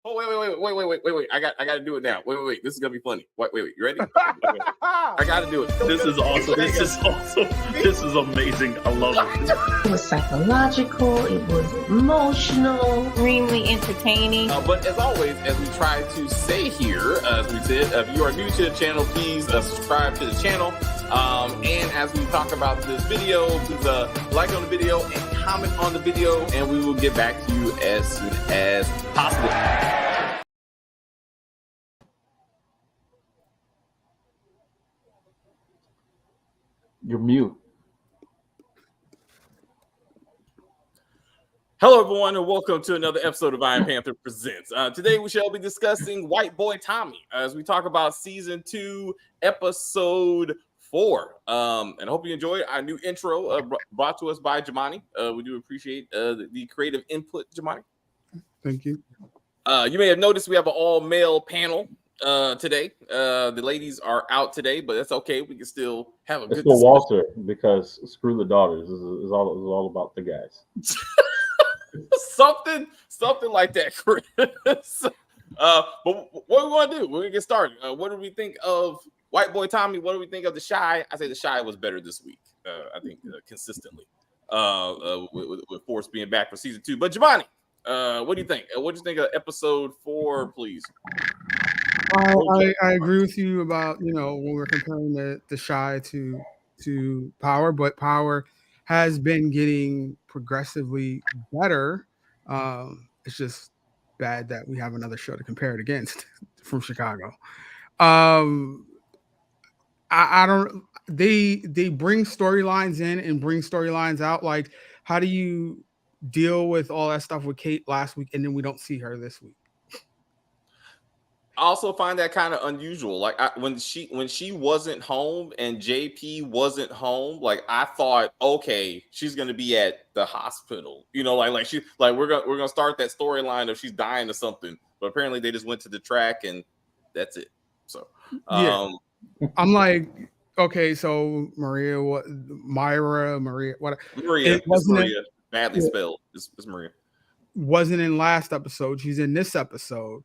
Oh wait! I got to do it now. Wait! This is gonna be funny. Wait! You ready? I got to do it. This is awesome. This is awesome. This is amazing. I love it. It was psychological. It was emotional. Extremely entertaining. But as always, as we try to say here, as we said, if you are new to the channel, please subscribe to the channel. And as we talk about this video, please like on the video and comment on the video, and we will get back to you as soon as possible. You're mute. Hello, everyone, and welcome to another episode of Iron Panther Presents. Today, we shall be discussing White Boy Tommy as we talk about Season 2, Episode 4. And I hope you enjoy our new intro brought to us by Jamani. We do appreciate the creative input, Jamani. Thank you. You may have noticed we have an all-male panel today. The ladies are out today, but that's okay. We can still have a good discussion. Walter, because screw the daughters. This is all about the guys. something like that, Chris. But what we want to do? We're gonna get started. What do we think of White Boy Tommy? What do we think of the Shy? I say the Shy was better this week. I think consistently with Force being back for Season 2. But Giovanni, what do you think? What do you think of Episode 4, please? I agree with you about when we're comparing the Shy to Power, but Power has been getting progressively better. It's just bad that we have another show to compare it against from Chicago. I don't. They bring storylines in and bring storylines out. Like, how do you deal with all that stuff with Kate last week, and then we don't see her this week? I also find that kind of unusual. Like when she wasn't home and JP wasn't home, like I thought, okay, she's gonna be at the hospital. We're gonna start that storyline of she's dying or something. But apparently they just went to the track and that's it. So yeah. I'm like, okay, so Maria, it wasn't Maria, badly spelled. It's Maria. Wasn't in last episode. She's in this episode.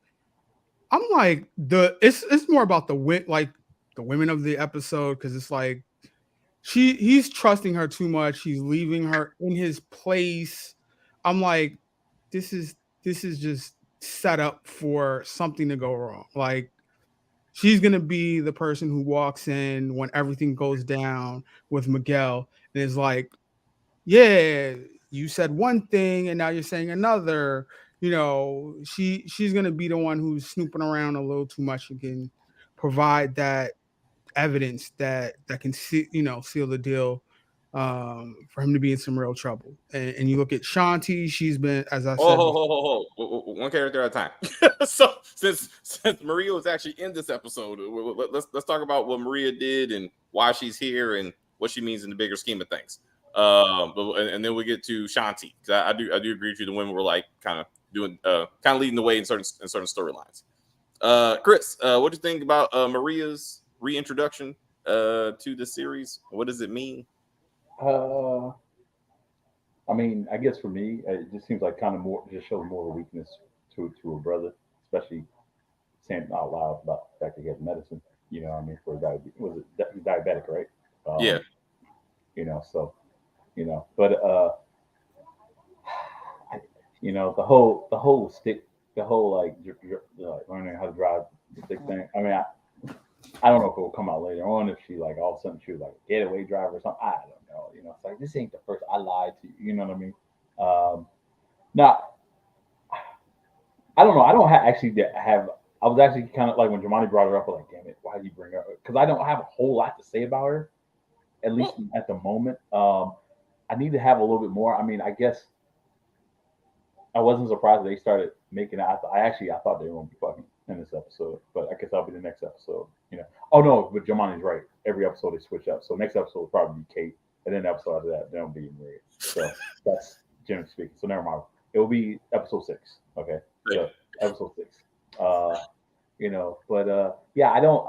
I'm like it's more about the women of the episode, because it's like he's trusting her too much. He's leaving her in his place. I'm like, this is just set up for something to go wrong. Like, she's gonna be the person who walks in when everything goes down with Miguel and is like, yeah, you said one thing and now you're saying another. She's gonna be the one who's snooping around a little too much and can provide that evidence that can seal the deal for him to be in some real trouble. And you look at Shanti, she's been, as I said, one character at a time. So since Maria was actually in this episode, let's talk about what Maria did and why she's here and what she means in the bigger scheme of things. And then we get to Shanti, because I do agree with you. The women were like kind of leading the way in certain storylines. Chris, what do you think about Maria's reintroduction to the series? What does it mean? I mean, I guess for me, it just seems like kind of more, just shows more of a weakness to her brother, especially saying out loud about the fact that he has medicine. You know what I mean? For diabetes, was it diabetic, right? Yeah. But the whole stick, the whole like learning how to drive the stick thing. I mean, I don't know if it will come out later on, if she like all of a sudden she was like a getaway driver or something. I don't know. It's like, this ain't the first I lied to you. You know what I mean? Now, I don't know. I don't actually have. I was actually kind of like, when Jamani brought her up, I was like, damn it, why did you bring her up? Because I don't have a whole lot to say about her, at least at the moment. I need to have a little bit more. I mean, I guess I wasn't surprised that they started making it. I thought they were going to be fucking in this episode, but I guess that'll be the next episode. Oh no, but Jamani's right. Every episode they switch up. So next episode will probably be Kate, and then the episode after that, they'll be Maria. So that's generally speaking. So never mind. It will be episode 6. Okay. So episode 6. Yeah, I don't.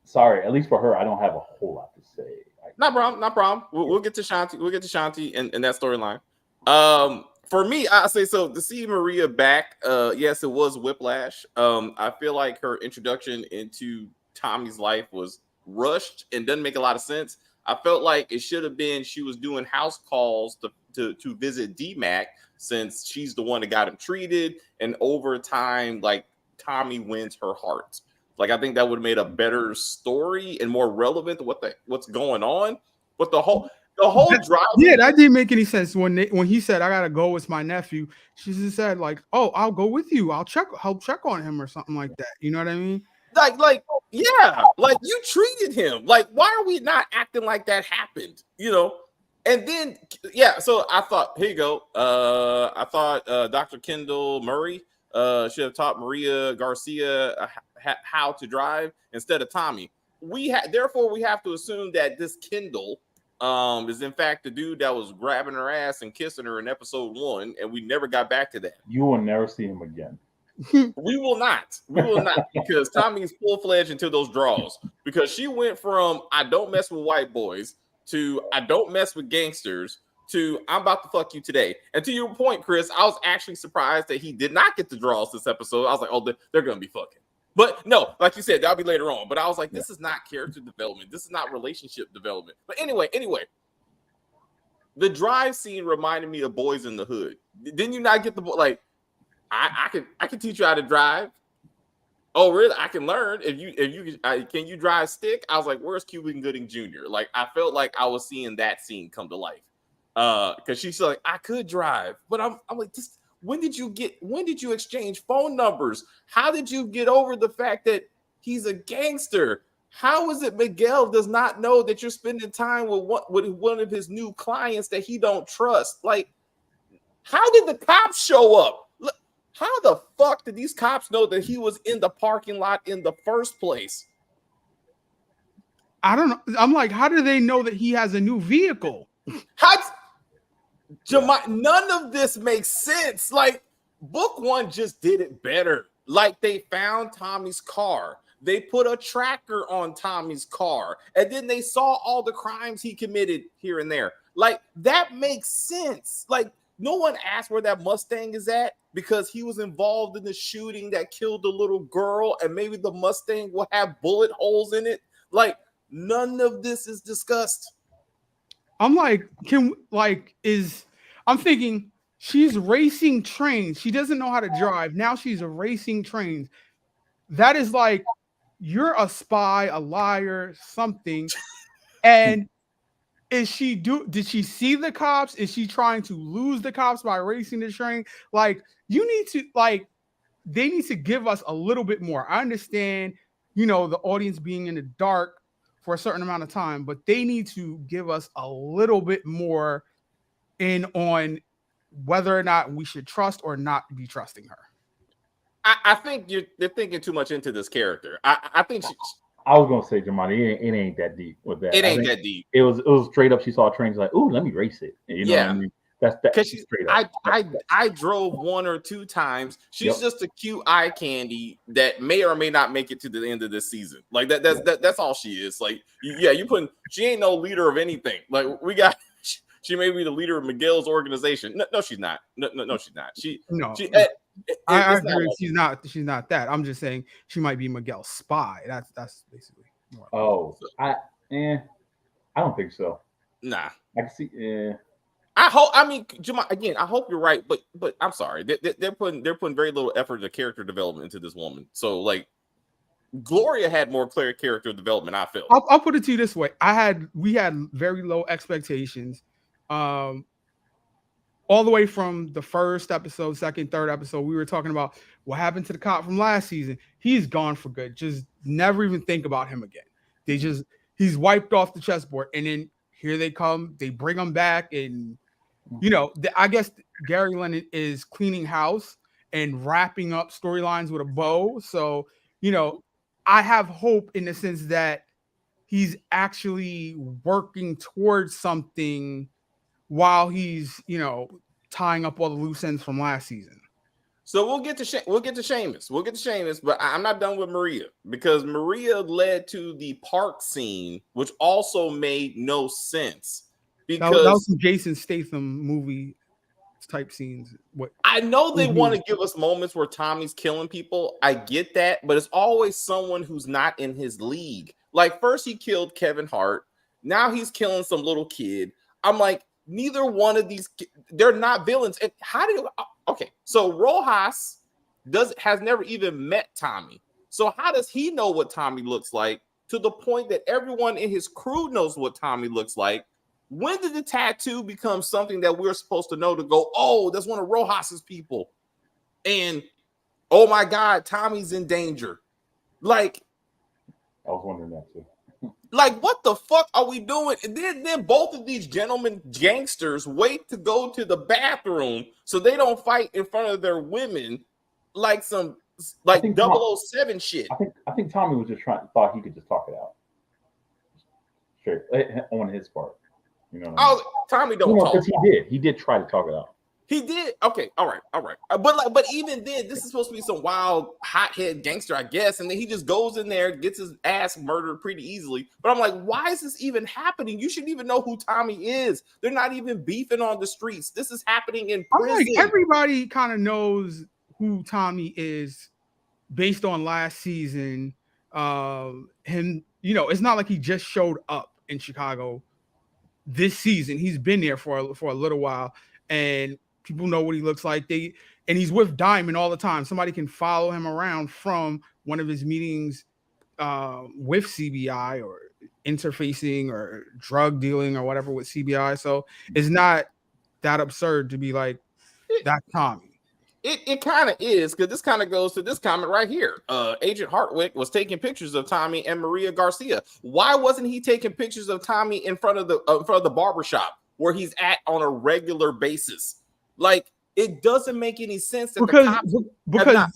Sorry, at least for her, I don't have a whole lot to say. No problem. We'll get to Shanti. We'll get to Shanti and that storyline. For me, I say so to see Maria back. Yes, it was whiplash. I feel like her introduction into Tommy's life was rushed and doesn't make a lot of sense. I felt like it should have been she was doing house calls to visit D-Mac, since she's the one that got him treated, and over time, like, Tommy wins her heart. Like, I think that would have made a better story and more relevant to what's going on. But the whole drive, yeah, that didn't make any sense when he said I gotta go with my nephew. She just said like, "Oh, I'll go with you. I'll check on him or something like that." You know what I mean? like yeah, like, you treated him. Like, why are we not acting like that happened? You know. And then, yeah, so I thought, here you go. I thought Dr. Kendall Murray should have taught Maria Garcia how to drive instead of Tommy. Therefore, we have to assume that this Kendall is in fact the dude that was grabbing her ass and kissing her in episode 1, and we never got back to that. You will never see him again. We will not, because Tommy is full-fledged into those draws, because she went from I don't mess with white boys to I don't mess with gangsters to I'm about to fuck you today. And to your point, Chris, I was actually surprised that he did not get the draws this episode. I was like, oh, they're going to be fucking. But no, like you said, that'll be later on. But I was like, this is not character development. This is not relationship development. But anyway, the drive scene reminded me of Boys in the Hood. Didn't you not get the like? I can teach you how to drive. Oh, really? I can learn. Can you drive stick? I was like, where's Cuban Gooding Jr.? Like, I felt like I was seeing that scene come to life. Because she's like, I could drive, but I'm like, when did you exchange phone numbers? How did you get over the fact that he's a gangster? How is it Miguel does not know that you're spending time with one of his new clients that he don't trust? Like, how did the cops show up? How the fuck did these cops know that he was in the parking lot in the first place? I don't know. I'm like, how do they know that he has a new vehicle? None of this makes sense. Like, book 1 just did it better. Like, they found Tommy's car. They put a tracker on Tommy's car. And then they saw all the crimes he committed here and there. Like, that makes sense. Like, no one asked where that Mustang is at because he was involved in the shooting that killed the little girl, and maybe the Mustang will have bullet holes in it. Like, none of this is discussed. I'm like, I'm thinking she's racing trains. She doesn't know how to drive. Now she's racing trains. That is like, you're a spy, a liar, something. And did she see the cops? Is she trying to lose the cops by racing the train? Like, they need to give us a little bit more. I understand, the audience being in the dark for a certain amount of time, but they need to give us a little bit more on whether or not we should trust or not be trusting her. I think they're thinking too much into this character. I think I was gonna say, Jamani, it ain't that deep with that. It ain't that deep. It was straight up. She saw a train, she's like, "Ooh, let me race it." And what I mean? That's straight up. I drove 1 or 2 times. She's just a cute eye candy that may or may not make it to the end of this season. Like that's all she is. Like, she ain't no leader of anything. Like, she may be the leader of Miguel's organization. No, she's not. No, she's not. I agree. She's not that. I'm just saying she might be Miguel's spy. That's basically. I don't think so. Nah, I can see. Yeah. I hope. I mean, Jamal, again, I hope you're right, but I'm sorry. They're putting very little effort into character development into this woman. So, like, Gloria had more clear character development, I feel. I'll put it to you this way: we had very low expectations. All the way from the first episode, second, third episode, we were talking about what happened to the cop from last season. He's gone for good. Just never even think about him again. He's wiped off the chessboard, and then here they come. They bring him back, and I guess Gary Lennon is cleaning house and wrapping up storylines with a bow. So I have hope in the sense that he's actually working towards something while he's, tying up all the loose ends from last season. So we'll get to Sheamus. But I'm not done with Maria, because Maria led to the park scene, which also made no sense. Because that was some Jason Statham movie type scenes. What I know they want to give us moments where Tommy's killing people. I get that, but it's always someone who's not in his league. Like first he killed Kevin Hart. Now he's killing some little kid. I'm like, neither one of these, they're not villains. And how do you, okay, so Rojas has never even met Tommy. So how does he know what Tommy looks like to the point that everyone in his crew knows what Tommy looks like? When did the tattoo become something that we're supposed to know to go, oh, that's one of Rojas's people? And oh my God, Tommy's in danger. Like, I was wondering that too. Like, what the fuck are we doing? And then both of these gentlemen gangsters wait to go to the bathroom so they don't fight in front of their women like some like 007 shit. I think Tommy was just thought he could just talk it out. Straight on his part. You know what I mean? Tommy don't talk. Because he did try to talk it out. He did. Okay, all right. But even then, this is supposed to be some wild hothead gangster, I guess. And then he just goes in there, gets his ass murdered pretty easily. But I'm like, why is this even happening? You shouldn't even know who Tommy is. They're not even beefing on the streets. This is happening in prison. I'm like, everybody kind of knows who Tommy is based on last season. Him, you know, it's not like he just showed up in Chicago this season. He's been there for a little while, and people know what he looks like. And he's with Diamond all the time. Somebody can follow him around from one of his meetings with CBI or interfacing or drug dealing or whatever with CBI. So it's not that absurd to be like, that's Tommy. It kind of is, because this kind of goes to this comment right here. Agent Hartwick was taking pictures of Tommy and Maria Garcia. Why wasn't he taking pictures of Tommy in front of the barbershop where he's at on a regular basis? Like, it doesn't make any sense that because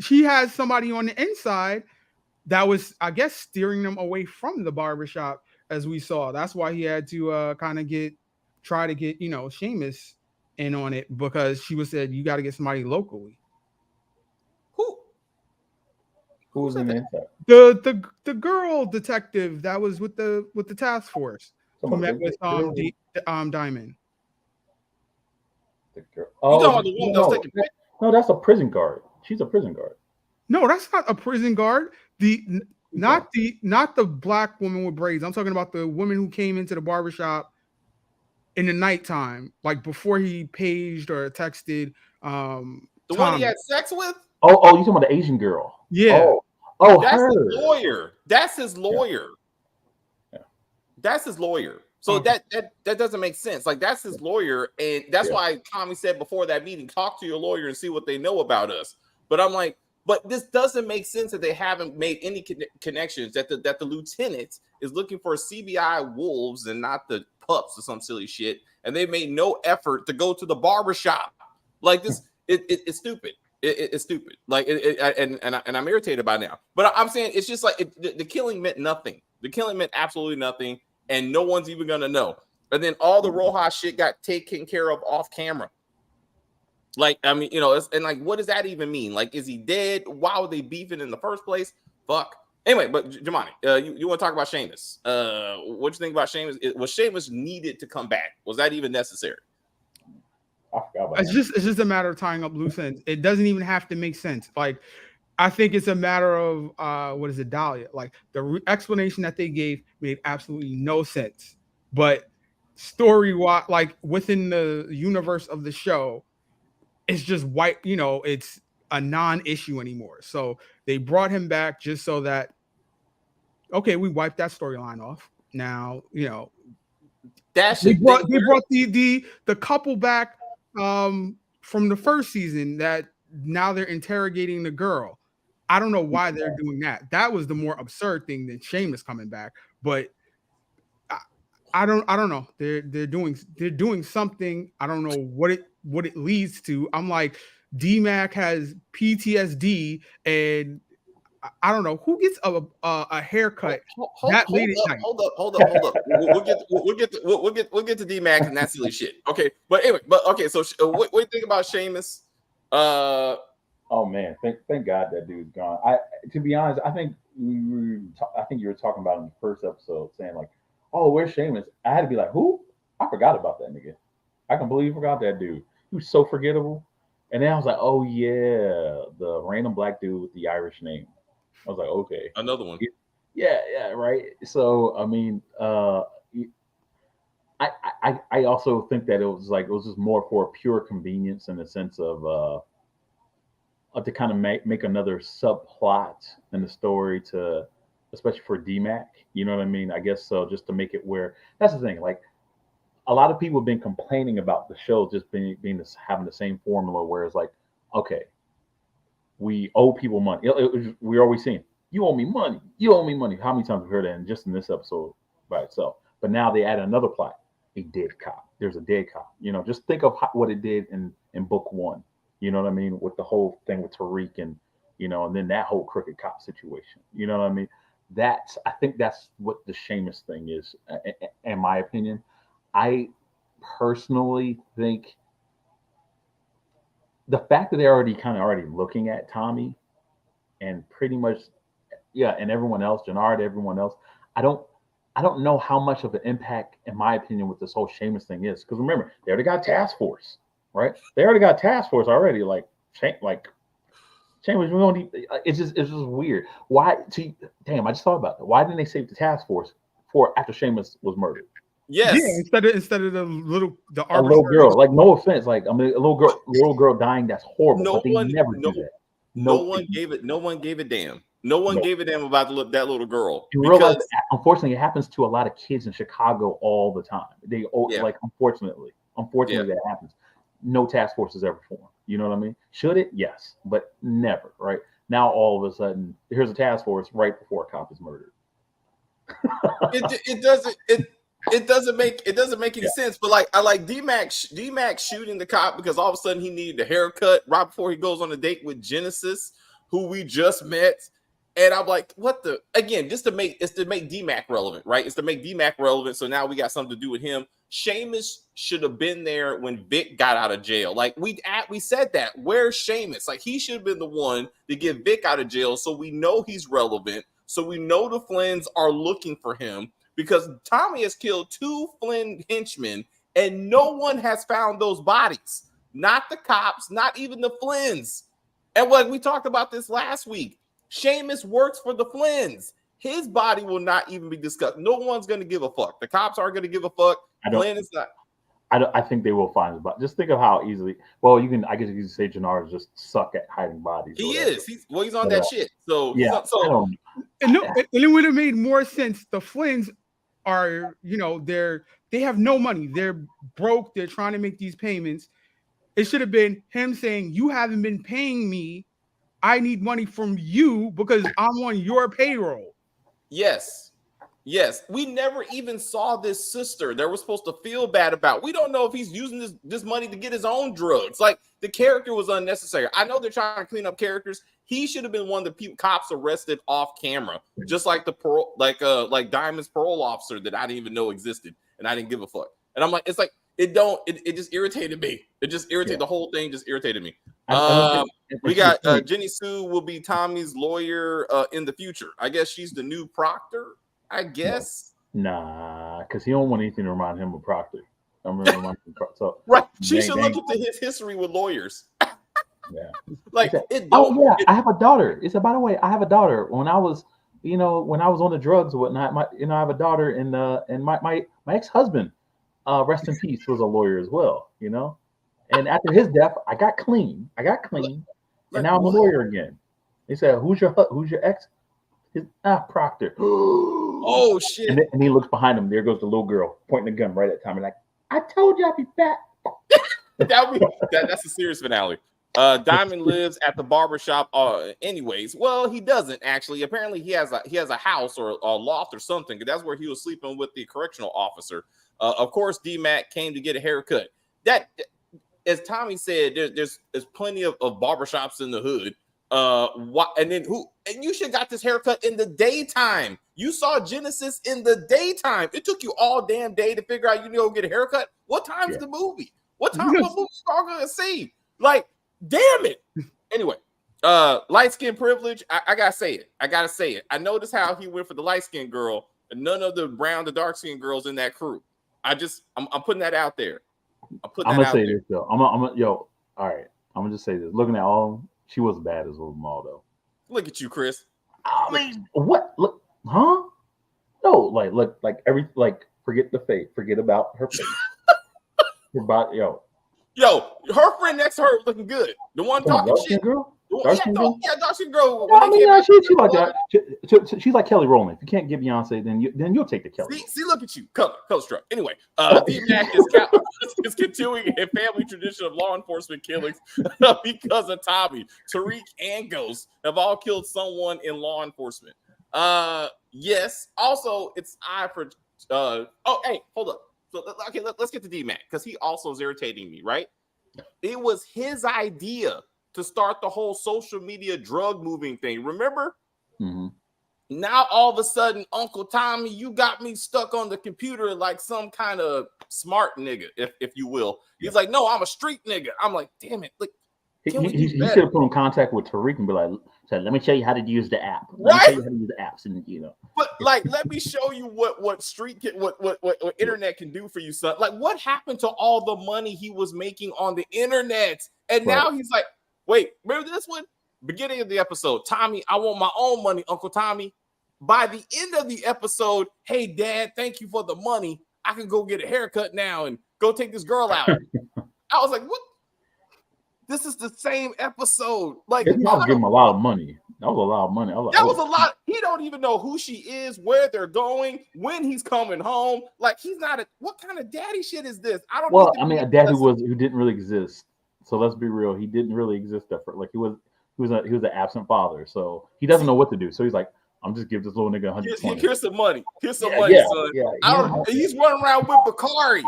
she has somebody on the inside that was, I guess, steering them away from the barbershop, as we saw. That's why he had to kind of try to get, you know, Sheamus in on it, because she was said you got to get somebody locally. Who was in the inside? The girl detective that was with the task force who met with Diamond. The girl. Oh, no, that's a prison guard. She's a prison guard. No, that's not a prison guard. Not the black woman with braids. I'm talking about the woman who came into the barbershop in the nighttime, like before he paged or texted. The Tommy. one he had sex with? Oh, you talking about the Asian girl? Yeah. Oh, that's her. his lawyer. That's his lawyer. Yeah. That's his lawyer. So that doesn't make sense. Like, that's his lawyer, and that's why Tommy said before that meeting, talk to your lawyer and see what they know about us. But I'm like, but this doesn't make sense that they haven't made any connections. That the lieutenant is looking for CBI wolves and not the pups or some silly shit, and they made no effort to go to the barbershop. Like this, it's stupid. It's stupid. Like, and I'm irritated by now. But I'm saying it's just like the killing meant nothing. The killing meant absolutely nothing, and no one's even gonna know. And then all the Rojas shit got taken care of off camera. Like, I mean, you know, and like, what does that even mean? Like, is he dead? Why were they beefing in the first place? Fuck. Anyway, but Jamani, you want to talk about Sheamus? What you think about Sheamus? Was Sheamus needed to come back? Was that even necessary? I forgot about It's just a matter of tying up loose ends. It doesn't even have to make sense. Like, I think it's a matter of what is it, Dahlia? Like, the explanation that they gave made absolutely no sense. But story-wise, like within the universe of the show, it's just white. You know, it's a non-issue anymore. So they brought him back just so that, okay, we wiped that storyline off. Now, you know, they brought the couple back from the first season that now they're interrogating the girl. I don't know why they're doing that. That was the more absurd thing than Sheamus coming back. But I don't know. They're doing something. I don't know what it leads to. I'm like, D-Mac has PTSD, and I don't know who gets a haircut that late at night. Hold up. We'll get to D-Mac and that silly shit. Okay, but anyway, So what do you think about Sheamus? Oh man, thank God that dude's gone. To be honest, I think you were talking about in the first episode, saying like, "Oh, where's Sheamus?" I had to be like, "Who?" I forgot about that nigga. I completely forgot that dude. He was so forgettable. And then I was like, oh yeah, the random black dude with the Irish name. I was like, okay, Another one. yeah, right. So I mean, I also think that it was just more for pure convenience in the sense of to kind of make another subplot in the story to, especially for DMAC. You know what I mean? I guess so, just to make it where that's the thing. Like a lot of people have been complaining about the show just being this, having the same formula, where it's like, okay, we owe people money. We're always saying, you owe me money, you owe me money. How many times have we heard that? And just in this episode by itself. But now they add another plot, a dead cop. There's a dead cop. You know, just think of what it did in book one. You know what I mean? With the whole thing with Tariq and, you know, and then that whole crooked cop situation. You know what I mean? I think that's what the Sheamus thing is, in my opinion. I personally think the fact that they're already looking at Tommy and pretty much, yeah, and everyone else, Janard, everyone else, I don't know how much of an impact, in my opinion, with this whole Sheamus thing is. Because remember, they already got task force, right? They already got task force already. Sheamus, we don't need, it's just weird. Why? Damn, I just thought about that. Why didn't they save the task force for after Sheamus was murdered? Yes. Yeah, instead of the little girl. Like, no offense, like, I mean, a little girl dying, that's horrible. No but they one never do that. No one gave a damn. No one gave a damn about that little girl. In real life, unfortunately, it happens to a lot of kids in Chicago all the time. Like, unfortunately, that happens. No task force is ever formed. You know what I mean? Should it? Yes, but never. Right now, all of a sudden, here's a task force right before a cop is murdered. It doesn't make any sense. But I like D-Mac shooting the cop because all of a sudden he needed a haircut right before he goes on a date with Genesis, who we just met. And I'm like, what the? Again, just to make D-Mac relevant, right? It's to make D-Mac relevant. So now we got something to do with him. Sheamus should have been there when Vic got out of jail. Like we said that. Where's Sheamus? Like he should have been the one to get Vic out of jail, so we know he's relevant. So we know the Flynns are looking for him because Tommy has killed 2 Flynn henchmen and no one has found those bodies. Not the cops, not even the Flynns. And like we talked about this last week, Sheamus works for the Flynns. His body will not even be discussed. No one's going to give a fuck. The cops aren't going to give a fuck. Flynn is not. I think they will find his body. Just think of how easily. Well, I guess you can say Janard just suck at hiding bodies. He is. He's on that shit. So yeah. And it would have made more sense. The Flynns are, they have no money. They're broke. They're trying to make these payments. It should have been him saying, "You haven't been paying me. I need money from you because I'm on your payroll." Yes. We never even saw this sister that we're supposed to feel bad about. We don't know if he's using this money to get his own drugs. Like the character was unnecessary. I know they're trying to clean up characters. He should have been one of the cops arrested off camera, just like the parole, like Diamond's parole officer that I didn't even know existed, and I didn't give a fuck. And I'm like, it's like it just irritated me. It just irritated the whole thing. Just irritated me. We got Jenny Sue will be Tommy's lawyer in the future. I guess she's the new proctor. I guess. Nah, because he don't want anything to remind him of Proctor. I'm gonna remind him. So right, she should look into his history with lawyers. Yeah, like I have a daughter. It's by the way, I have a daughter. When I was on the drugs and whatnot, I have a daughter, and my ex-husband, rest in peace, was a lawyer as well. And after his death, I got clean, and now I'm a lawyer again. They said, "Who's your ex?" Proctor. Oh shit! And he looks behind him. There goes the little girl pointing the gun right at Tommy. Like, I told you I'd be fat. That's a serious finale. Diamond lives at the barbershop. Anyways, well, he doesn't actually. Apparently, he has a house or a loft or something. That's where he was sleeping with the correctional officer. Of course, D-Mac came to get a haircut. That, as Tommy said, there's plenty of barbershops in the hood. And you should have got this haircut in the daytime. You saw Genesis in the daytime. It took you all damn day to figure out you get a haircut. What time's the movie? What movie are gonna see? Like, damn it. Anyway, light skin privilege. I gotta say it. I noticed how he went for the light skin girl and none of the brown, the dark skin girls in that crew. I'm putting that out there. putting I'm that gonna out say there. this though. All right. I'm gonna just say this. Looking at all, she was bad as a mall though. Look at you, Chris. I mean, what? Look, huh? No, look, forget the face. Forget about her face. Her body, Yo, her friend next to her was looking good. The one talking shit. Girl? Dark skin girl. No, I mean, she like that. She's like Kelly Rowland. If you can't get Beyonce, then you'll take the Kelly. See, look at you, color struck. Anyway, D-Mac is continuing a family tradition of law enforcement killings because of Tommy. Tariq and Ghost have all killed someone in law enforcement. Yes. Also, it's for. Hey, hold up. So okay, let's get to D-Mac because he also is irritating me. Right? It was his idea to start the whole social media drug moving thing. Remember? Mm-hmm. Now all of a sudden, Uncle Tommy, you got me stuck on the computer like some kind of smart nigga, if you will. He's like, no, I'm a street nigga. I'm like, damn it. Like, he should have put in contact with Tariq and be like, let me show you how to use the app. Let me show you how to use the apps, and But like, let me show you what internet can do for you, son. Like, what happened to all the money he was making on the internet? And now he's like, wait, remember this one? Beginning of the episode, Tommy, I want my own money, Uncle Tommy. By the end of the episode, hey, Dad, thank you for the money. I can go get a haircut now and go take this girl out. I was like, what? This is the same episode. Like, I was giving him a lot of money. That was a lot of money. That was a lot. He don't even know who she is, where they're going, when he's coming home. Like, he's not what kind of daddy shit is this? I don't. Well, I mean, a dad who didn't really exist. So let's be real. He didn't really exist at first. Like he was an absent father. So he doesn't know what to do. So he's like, I'm just give this little nigga 120. Here's some money. Here's some money, son. He's running around with Bakari.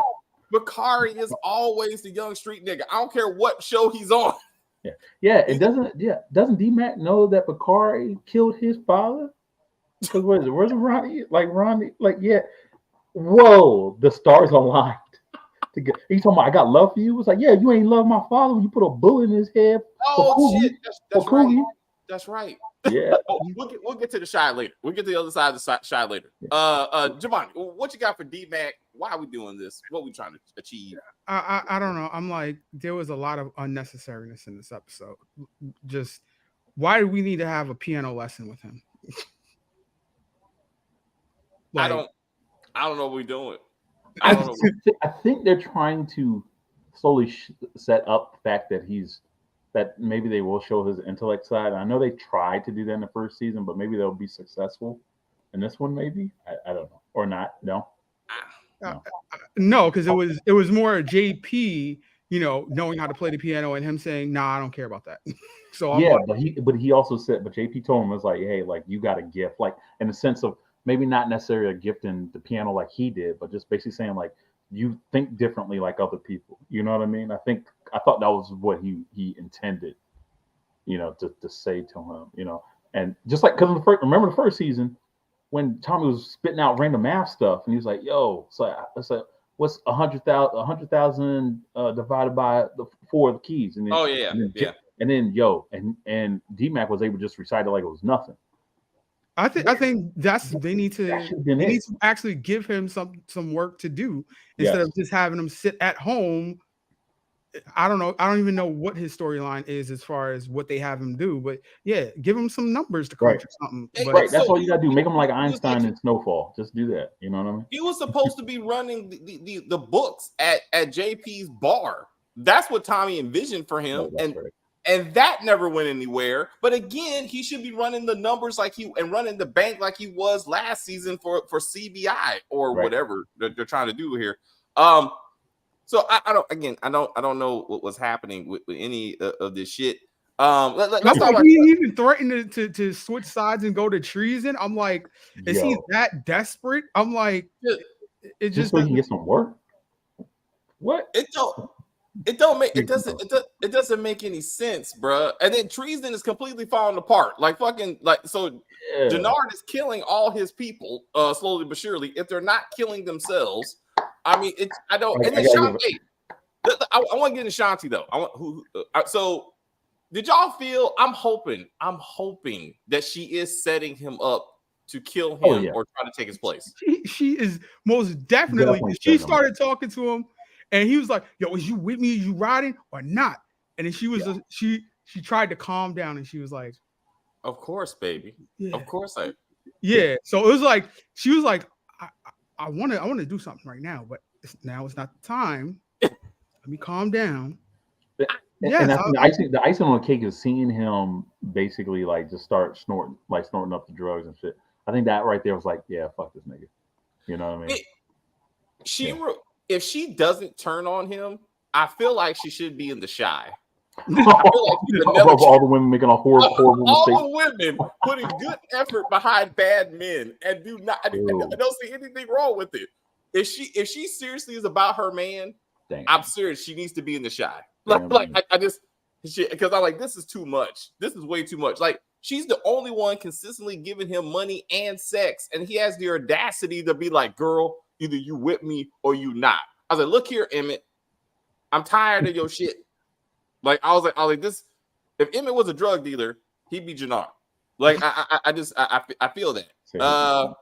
Bakari is always the young street nigga. I don't care what show he's on. Doesn't D-Mac know that Bakari killed his father? Because where's Ronnie? Whoa, the stars aligned. He's talking about, I got love for you. It's like, yeah, you ain't love my father when you put a bullet in his head. Oh shit, that's right. That's right. Yeah. We'll get to the shy later. We'll get to the other side of the shy later. Giovanni, what you got for D-Mac? Why are we doing this? What are we trying to achieve? I don't know. I'm like, there was a lot of unnecessariness in this episode. Just why do we need to have a piano lesson with him? I don't know what we're doing. I think they're trying to slowly set up the fact that maybe they will show his intellect side. I know they tried to do that in the first season, but maybe they'll be successful in this one. Maybe I don't know, or not. No, because it was more JP, knowing how to play the piano and him saying, "Nah, I don't care about that." So but he also said, but JP told him, was like, hey, like you got a gift, like in the sense of maybe not necessarily a gift in the piano like he did, but just basically saying like you think differently like other people. You know what I mean? I thought that was what he intended, to say to him, and just like because remember the first season when Tommy was spitting out random math stuff and he was like, yo, so what's 100,000 divided by the 4 of the keys? And then, and then and D-Mac was able to just recite it like it was nothing. I think they need to actually give him some work to do instead of just having him sit at home. I don't know. I don't even know what his storyline is as far as what they have him do, but yeah, give him some numbers to crunch or something. Right, that's all you gotta do. Make him like Einstein and Snowfall. Just do that. You know what I mean? He was supposed to be running the books at JP's bar. That's what Tommy envisioned for him, and that never went anywhere. But again, he should be running the numbers and running the bank like he was last season for CBI or whatever they're trying to do here. So I don't know what was happening with any of this shit. Let's talk about. He even threatened to switch sides and go to treason. I'm like, is he that desperate? I'm like, it just so he can get some work. What? It doesn't make any sense, bro. And then treason is completely falling apart. Janard is killing all his people slowly but surely. If they're not killing themselves. I mean, I don't. And then Shanti, I want to get into Shanti though. So, did y'all feel? I'm hoping that she is setting him up to kill him or try to take his place. She is most definitely. She started talking to him, And he was like, "Yo, is you with me? Is you riding or not?" And then she was she tried to calm down, and she was like, Of course, baby. "Yeah, Of course I. yeah." So it was like she was like, "I want to do something right now, but now it's not the time. Let me calm down." Yeah, and I think the icing on the cake is seeing him basically like just start snorting up the drugs and shit. I think that right there was like, yeah, fuck this nigga. You know what I mean? If she doesn't turn on him, I feel like she should be in the Shy. I feel like all the women making a horrible all mistake. the women putting good effort behind bad men and I don't see anything wrong with it. If she seriously is about her man, I'm serious. She needs to be in the Shy. I just because I'm like, this is too much. This is way too much. Like, she's the only one consistently giving him money and sex, and he has the audacity to be like, "Girl, either you with me or you not." I was like, "Look here, Emmett, I'm tired of your shit." Like, I was like, this. If Emmett was a drug dealer, he'd be Janard. Like, I feel that.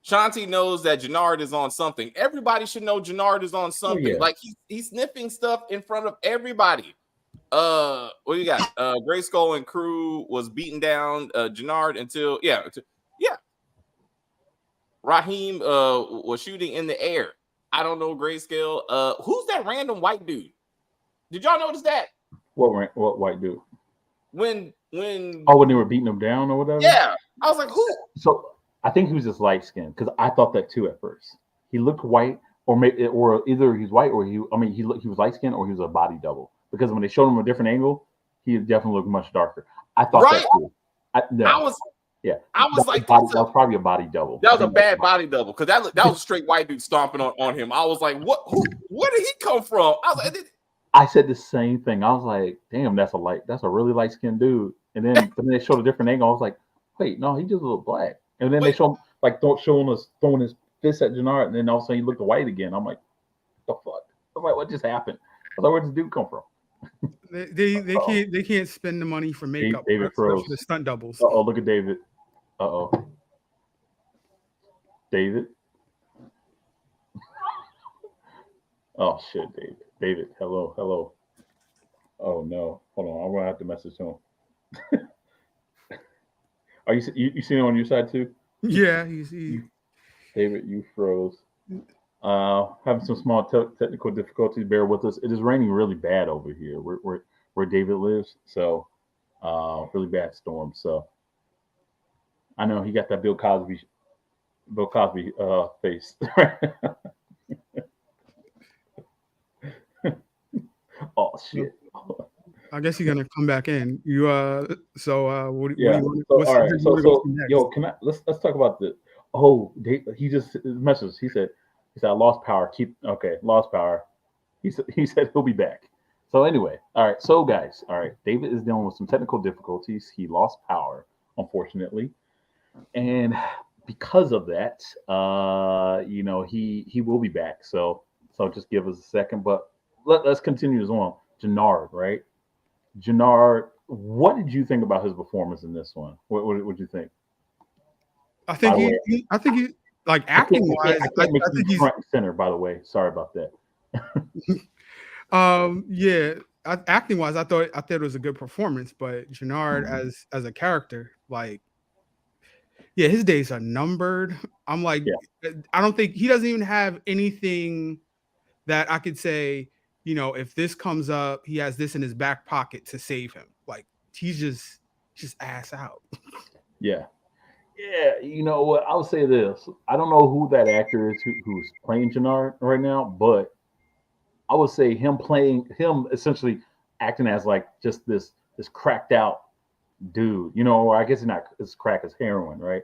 Shanti knows that Janard is on something. Everybody should know Janard is on something. Yeah. Like, he's sniffing stuff in front of everybody. What do you got? Grayskull and crew was beating down Janard until Raheem was shooting in the air. I don't know Grayscale. Who's that random white dude? Did y'all notice that? What white dude? When they were beating him down or whatever? Yeah. I was like, who? So I think he was just light skinned because I thought that too at first. He looked white, or either he's white or he was light skinned or he was a body double. Because when they showed him a different angle, he definitely looked much darker. I thought that too. I was like, that was probably a body double. That was a bad body double because that was a straight white dude stomping on him. I was like, where did he come from? I said the same thing. I was like, damn, that's a really light skinned dude. And then they showed a different angle. I was like, wait, no, he just looked black. And then they show him like throwing his fist at Janard, and then all of a sudden he looked white again. I'm like, the fuck? I'm like, what just happened? I was like, where'd this dude come from? They can't spend the money for makeup. David froze. For the stunt doubles. Oh, look at David. David. Oh shit, David. David, hello. Oh no, hold on. I'm gonna have to message him. Are you seen it on your side too? Yeah, David, you froze. Having some small technical difficulties. Bear with us. It is raining really bad over here where David lives. So, really bad storm. So, I know he got that Bill Cosby face. Oh shit. I guess you're gonna come back in. You all right. Let's talk about the he just messaged. He said I lost power. Lost power. He said he'll be back. So anyway, all right. So guys, all right. David is dealing with some technical difficulties. He lost power, unfortunately, and because of that, he will be back. So just give us a second, but let's continue this on. Janard, right? Janard, what did you think about his performance in this one? What did you think? I think he like acting wise. I think he's front and center. By the way, sorry about that. Acting wise, I thought it was a good performance, but Janard as a character, like, his days are numbered. I'm like, I don't think he doesn't even have anything that I could say. If this comes up, he has this in his back pocket to save him. Like, he's just ass out. Yeah. You know what? I'll say this. I don't know who that actor is who's playing Janard right now, but I would say him essentially acting as like just this cracked out dude. Or I guess it's not as crack as heroin, right?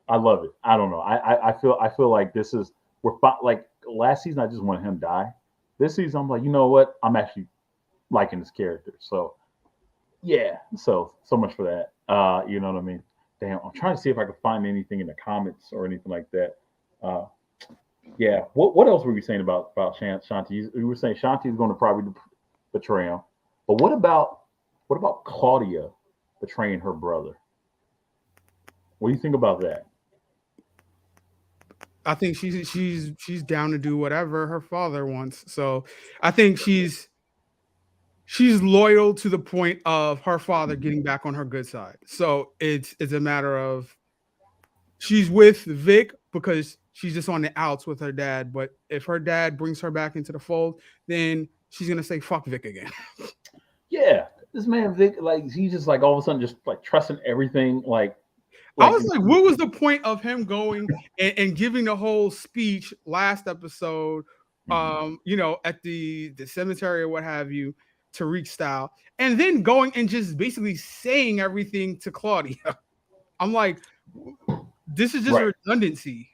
I love it. I don't know. I feel like like last season I just wanted him to die. This season, I'm like, you know what? I'm actually liking this character. So, so much for that. You know what I mean? Damn, I'm trying to see if I can find anything in the comments or anything like that. What else were you saying about Shanti? You were saying Shanti's going to probably betray him. But what about Claudia betraying her brother? What do you think about that? I think she's down to do whatever her father wants. So I think she's loyal to the point of her father getting back on her good side. So it's a matter of she's with Vic because she's just on the outs with her dad. But if her dad brings her back into the fold, then she's gonna say fuck Vic again. Yeah, this man Vic, like he's just like all of a sudden just like trusting everything. Like I was like, what was the point of him going and giving the whole speech last episode? You know, at the cemetery or what have you, Tariq style, and then going and just basically saying everything to Claudia. I'm like, this is just redundancy.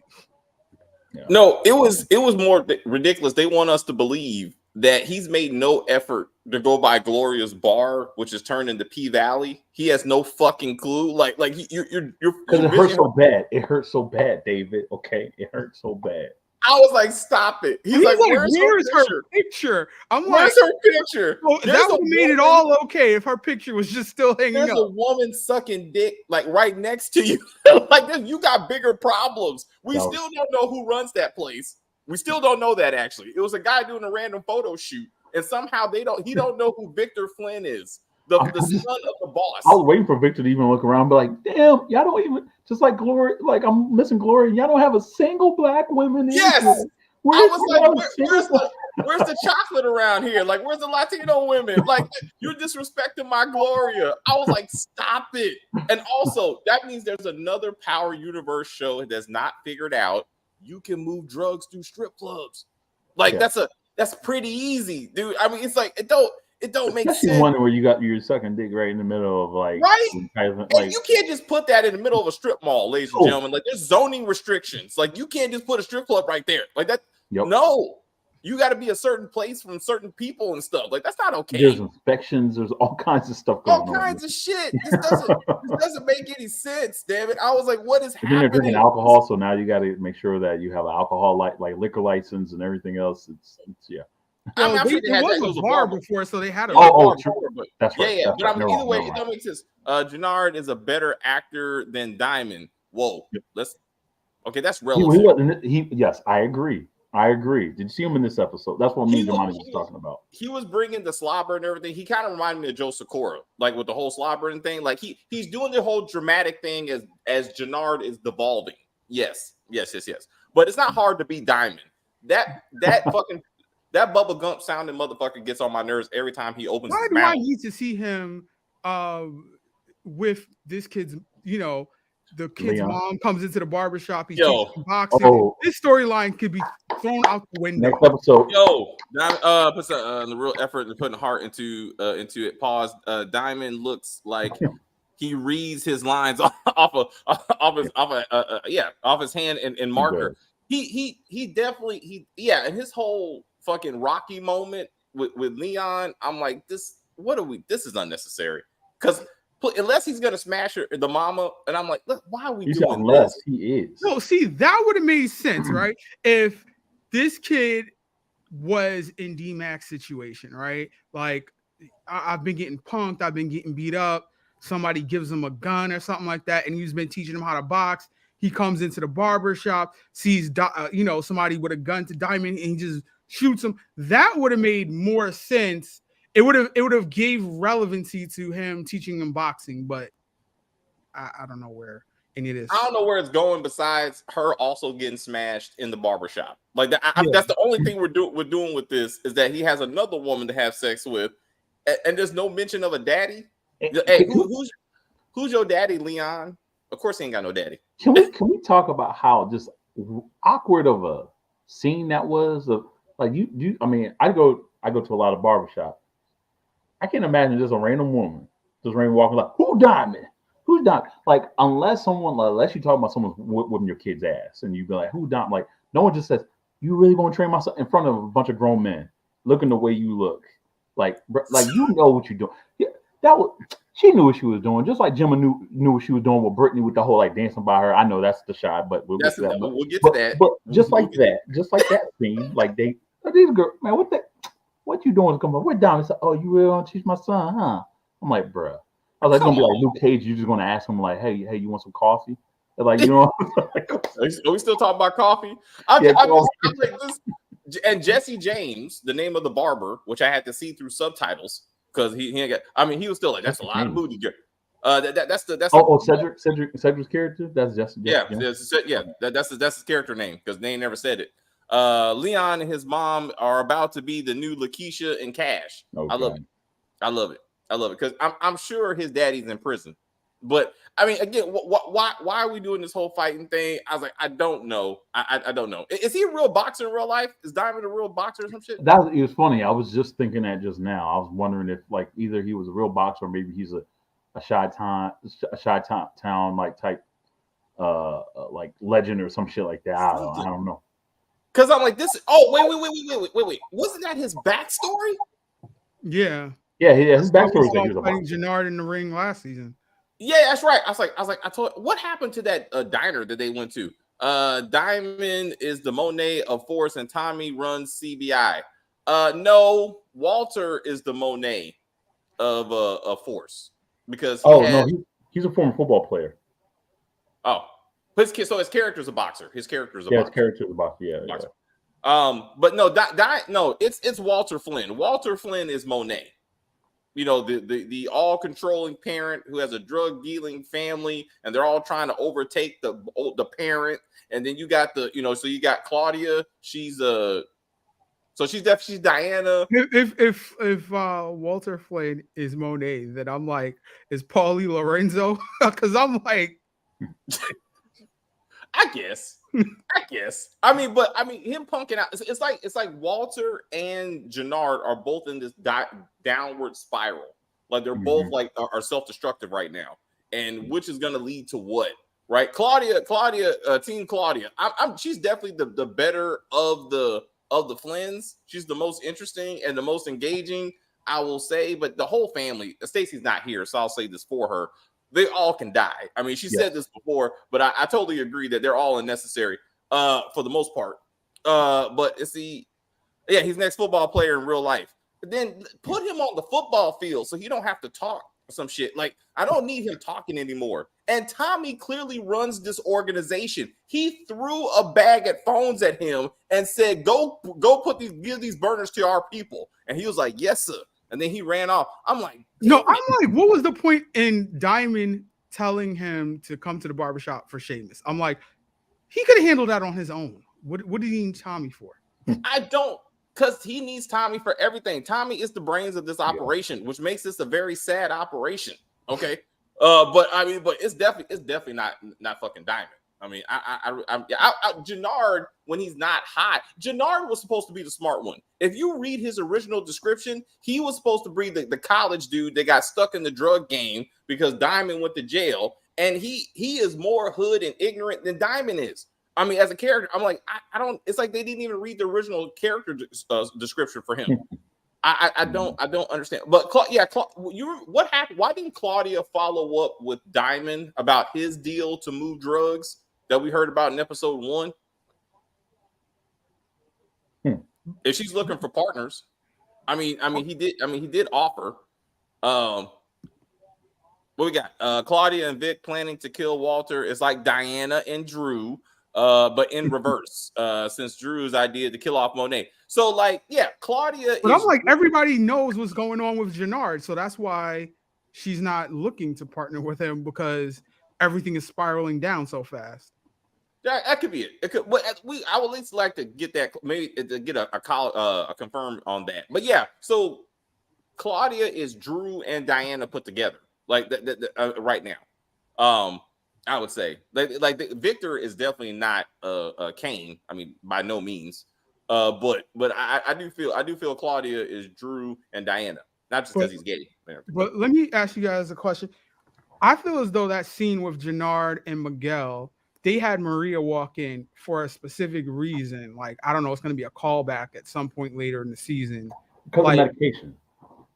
Yeah. No, it was more ridiculous. They want us to believe that he's made no effort to go by Gloria's bar, which is turned into P Valley. He has no fucking clue. Like you're because it hurts so bad. It hurts so bad, David. Okay, it hurts so bad. I was like, stop it. He's like, where's her picture? I'm where's like, her picture? Well, that would have made it all okay if her picture was just still hanging up. There's a woman sucking dick like right next to you. Like this, you got bigger problems. We still don't know who runs that place. We still don't know that actually. It was a guy doing a random photo shoot, and somehow he don't know who Victor Flynn is. The son of the boss. I was waiting for Victor to even look around and be like, damn, y'all don't even, just like Glory, like I'm missing Glory, y'all don't have a single black woman in yes. here. I was like, where's the chocolate around here? Like, where's the Latino women? Like, you're disrespecting my Gloria. I was like, stop it. And also, that means there's another Power Universe show that's not figured out. You can move drugs through strip clubs. Like, that's pretty easy, dude. I mean, it's like, it don't make sense. One where you're sucking dick right in the middle of like and you can't just put that in the middle of a strip mall, ladies and gentlemen. Like there's zoning restrictions. Like you can't just put a strip club right there. Like that. Yep. No, you got to be a certain place from certain people and stuff. Like that's not okay. There's inspections. There's all kinds of stuff going on. All kinds of shit. This doesn't make any sense, damn it. I was like, what is happening? They're drinking alcohol, so now you got to make sure that you have an alcohol like liquor license and everything else. It's yeah. Well, there was a bar before, so they had a bar before, but that's right. Yeah. But either way, it don't make sense. Janard is a better actor than Diamond. Whoa, that's relative. Yes, I agree. Did you see him in this episode? That's what me and Jamani was talking about. He was bringing the slobber and everything. He kind of reminded me of Joe Sikora, like with the whole slobbering thing. Like he's doing the whole dramatic thing as Janard is devolving. Yes. But it's not hard to be Diamond. That fucking. That Bubba Gump sounding motherfucker gets on my nerves every time he opens his mouth. Why do I need to see him with this kid's, the kid's mom comes into the barbershop, he's teaching boxing. This storyline could be thrown out the window. Next episode. Puts the real effort and putting heart into it. Pause. Diamond looks like he reads his lines off his hand and marker. He definitely and his whole fucking Rocky moment with Leon, I'm like, this is unnecessary. Because unless he's gonna smash the mama, and I'm like, look, why are we doing unless this? He is. No, see, that would have made sense, right? If this kid was in D-Mac's situation, right? Like, I've been getting punked, I've been getting beat up, somebody gives him a gun or something like that, and he's been teaching him how to box. He comes into the barbershop, sees somebody with a gun to Diamond, and he just shoots him. That would have made more sense. It would have gave relevancy to him teaching him boxing, but I don't know where any of this. I don't know where it's going besides her also getting smashed in the barbershop. Like that's the only thing we're doing with this is that he has another woman to have sex with, and there's no mention of a daddy. Hey, who's your daddy, Leon? Of course, he ain't got no daddy. Can we talk about how just awkward of a scene that was? Like you. I mean, I go to a lot of barbershops. I can't imagine just a random woman just walking like, who's Diamond? Like unless you talk about someone whipping your kid's ass and you be like, who Diamond? Like no one just says, you really gonna train my son in front of a bunch of grown men looking the way you look? Like you know what you're doing. Yeah, she knew what she was doing, just like Gemma knew what she was doing with Brittany with the whole like dancing by her. I know that's the shot, but we'll get to that. We'll get to that. But just like that scene, like these girls, man, what you doing? Come on, we're down. It's like, oh, you really want to teach my son, huh? I'm like, bruh. I was like, gonna be like Luke Cage. You're just gonna ask him like, hey, you want some coffee? Like, you know, Are we still talking about coffee? I'm like this. And Jesse James, the name of the barber, which I had to see through subtitles because he ain't got. I mean, he was still like, that's a lot of booty. That's Cedric's character. That's Jesse. That's his character name because they never said it. Leon and his mom are about to be the new Lakeisha and Cash. Okay. I love it because I'm sure his daddy's in prison. But I mean, again, why are we doing this whole fighting thing? I was like, I don't know. I don't know. Is he a real boxer in real life? Is Diamond a real boxer or some shit? It was funny. I was just thinking that just now. I was wondering if like either he was a real boxer or maybe he's a Chi-Town like type like legend or some shit like that. I don't know. Because I'm like this. Oh wait. Wasn't that his backstory? Yeah. Yeah. His backstory is like he was a fighting boxer. Janard in the ring last season. Yeah, that's right. I was like, what happened to that diner that they went to? Diamond is the Monet of Force and Tommy runs CBI. No, Walter is the Monet of Force because he's a former football player. Oh, his character's a boxer. His character's a boxer. His character's a boxer. Yeah. Boxer. But no, it's Walter Flynn. Walter Flynn is Monet. You know, the all controlling parent who has a drug dealing family, and they're all trying to overtake the parent. And then you got so you got Claudia. She's Diana. If Walter Flynn is Monet, then I'm like, is Paulie Lorenzo? Because I'm like, I guess. I mean, him punking out. It's like Walter and Janard are both in this downward spiral. Like they're both like are self-destructive right now. And which is going to lead to what? Right? Claudia, Team Claudia. She's definitely the better of the Flynns. She's the most interesting and the most engaging, I will say. But the whole family, Stacey's not here, so I'll say this for her. They all can die. I mean, she said this before, but I totally agree that they're all unnecessary for the most part. But he's the next football player in real life. But then put him on the football field so he don't have to talk or some shit. Like, I don't need him talking anymore. And Tommy clearly runs this organization. He threw a bag at phones at him and said, go give these burners to our people. And he was like, yes, sir. And then he ran off. I'm like, what was the point in Diamond telling him to come to the barbershop for Sheamus? I'm like, he could have handled that on his own. What did he need Tommy for? I don't, because he needs Tommy for everything. Tommy is the brains of this operation, which makes this a very sad operation. Okay. But it's definitely not fucking Diamond. I mean, Janard, when he's not hot, Janard was supposed to be the smart one. If you read his original description, he was supposed to be the college dude that got stuck in the drug game because Diamond went to jail, and he is more hood and ignorant than Diamond is. I mean, as a character, I'm like, I don't. It's like they didn't even read the original character description for him. I don't understand. But what happened? Why didn't Claudia follow up with Diamond about his deal to move drugs that we heard about in episode 1? If she's looking for partners, he did offer. What we got? Claudia and Vic planning to kill Walter. It's like Diana and Drew, but in reverse, since Drew's idea to kill off Monet. So, Claudia. But I'm like, everybody knows what's going on with Janard, so that's why she's not looking to partner with him, because everything is spiraling down so fast. That could be it. It could. But I would at least like to get that, maybe to get a confirm on that. But yeah, so Claudia is Drew and Diana put together, like right now. I would say Victor is definitely not Kane. I mean, by no means. But I do feel Claudia is Drew and Diana, not just because he's gay. But let me ask you guys a question. I feel as though that scene with Janard and Miguel, they had Maria walk in for a specific reason. Like, I don't know, it's going to be a callback at some point later in the season. Because of medication.